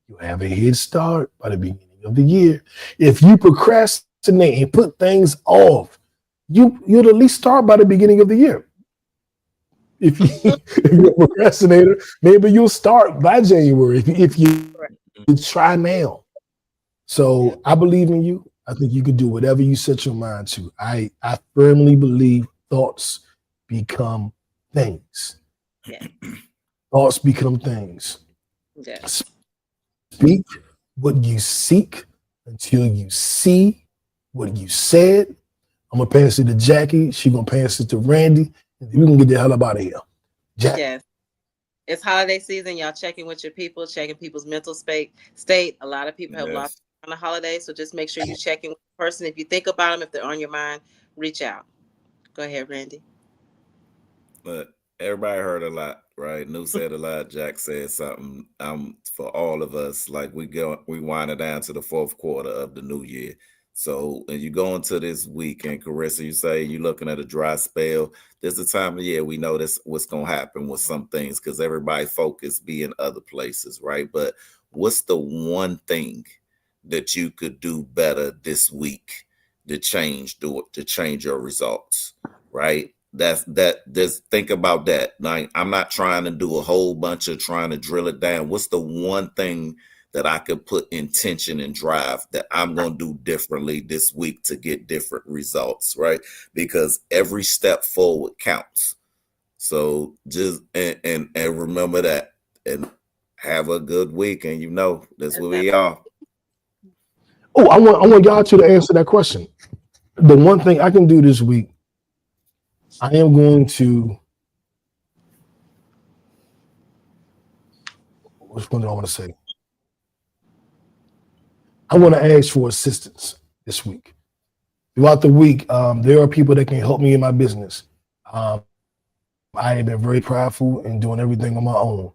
you have a head start by the beginning of the year. If you procrastinate and put things off, you'll at least start by the beginning of the year. If you're a procrastinator, maybe you'll start by January if you try now. So I believe in you. I think you can do whatever you set your mind to. I firmly believe thoughts become things. Yeah. Thoughts become things. Yeah. Speak what you seek until you see what you said. I'm going to pass it to Jackie. She's going to pass it to Randy. We can get the hell up out of here. Jack. Yes. It's holiday season. Y'all checking with your people, checking people's mental state. A lot of people have lost on the holidays, so just make sure you check in with the person. If you think about them, if they're on your mind, reach out. Go ahead, Randy. But everybody heard a lot, right? New said a lot. Jack said something. For all of us, like we winding down to the fourth quarter of the new year. So, and you go into this week, and Carissa, you say you're looking at a dry spell. This is the time of year we know this what's going to happen with some things because everybody focus be in other places, right? But what's the one thing that you could do better this week to change your results, right? Just think about that. Like, I'm not trying to do a whole bunch of trying to drill it down. What's the one thing that I could put intention and drive that I'm going to do differently this week to get different results, right? Because every step forward counts. So just and remember that and have a good week. And that's where we are. Oh, I want y'all two to answer that question. The one thing I can do this week, I am going to. Which one do I want to say? I want to ask for assistance this week. Throughout the week, there are people that can help me in my business. I have been very prideful in doing everything on my own.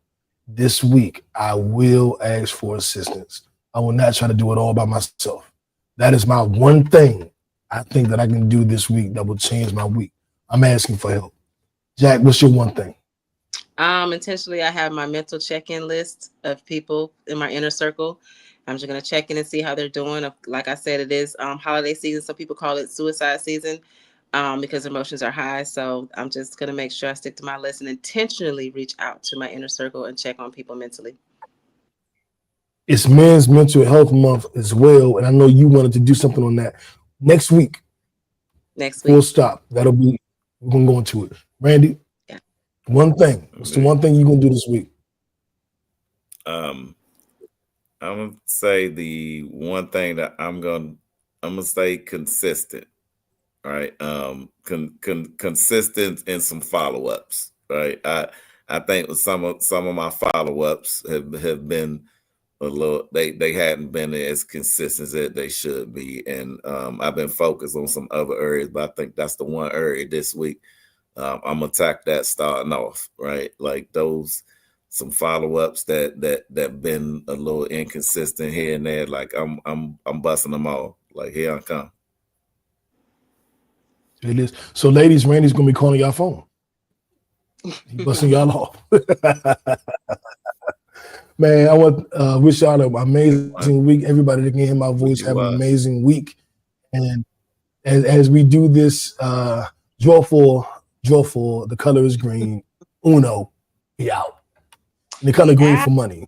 This week, I will ask for assistance. I will not try to do it all by myself. That is my one thing I think that I can do this week that will change my week. I'm asking for help. Jack, what's your one thing? Intentionally, I have my mental check-in list of people in my inner circle. I'm just going to check in and see how they're doing. Like I said, it is holiday season. Some people call it suicide season because emotions are high. So I'm just going to make sure I stick to my list and intentionally reach out to my inner circle and check on people mentally. It's Men's Mental Health Month as well. And I know you wanted to do something on that. Next week. Full stop. We're going to go into it. Randy, one thing. What's the one thing you're going to do this week? I'm gonna say the one thing that I'm gonna stay consistent, right? Consistent in some follow-ups, right? I think with some of my follow-ups have been a little they hadn't been as consistent as they should be, and I've been focused on some other areas, but I think that's the one area this week I'm gonna attack that starting off, right? Like some follow-ups that been a little inconsistent here and there. Like I'm busting them all. Like here I come. It is. So ladies, Randy's gonna be calling y'all phone. He's busting y'all off. Man, I want wish y'all an amazing week. Everybody that can hear my voice have an amazing week. And as we do this, draw for the color is green. Uno, he out. The color green for money.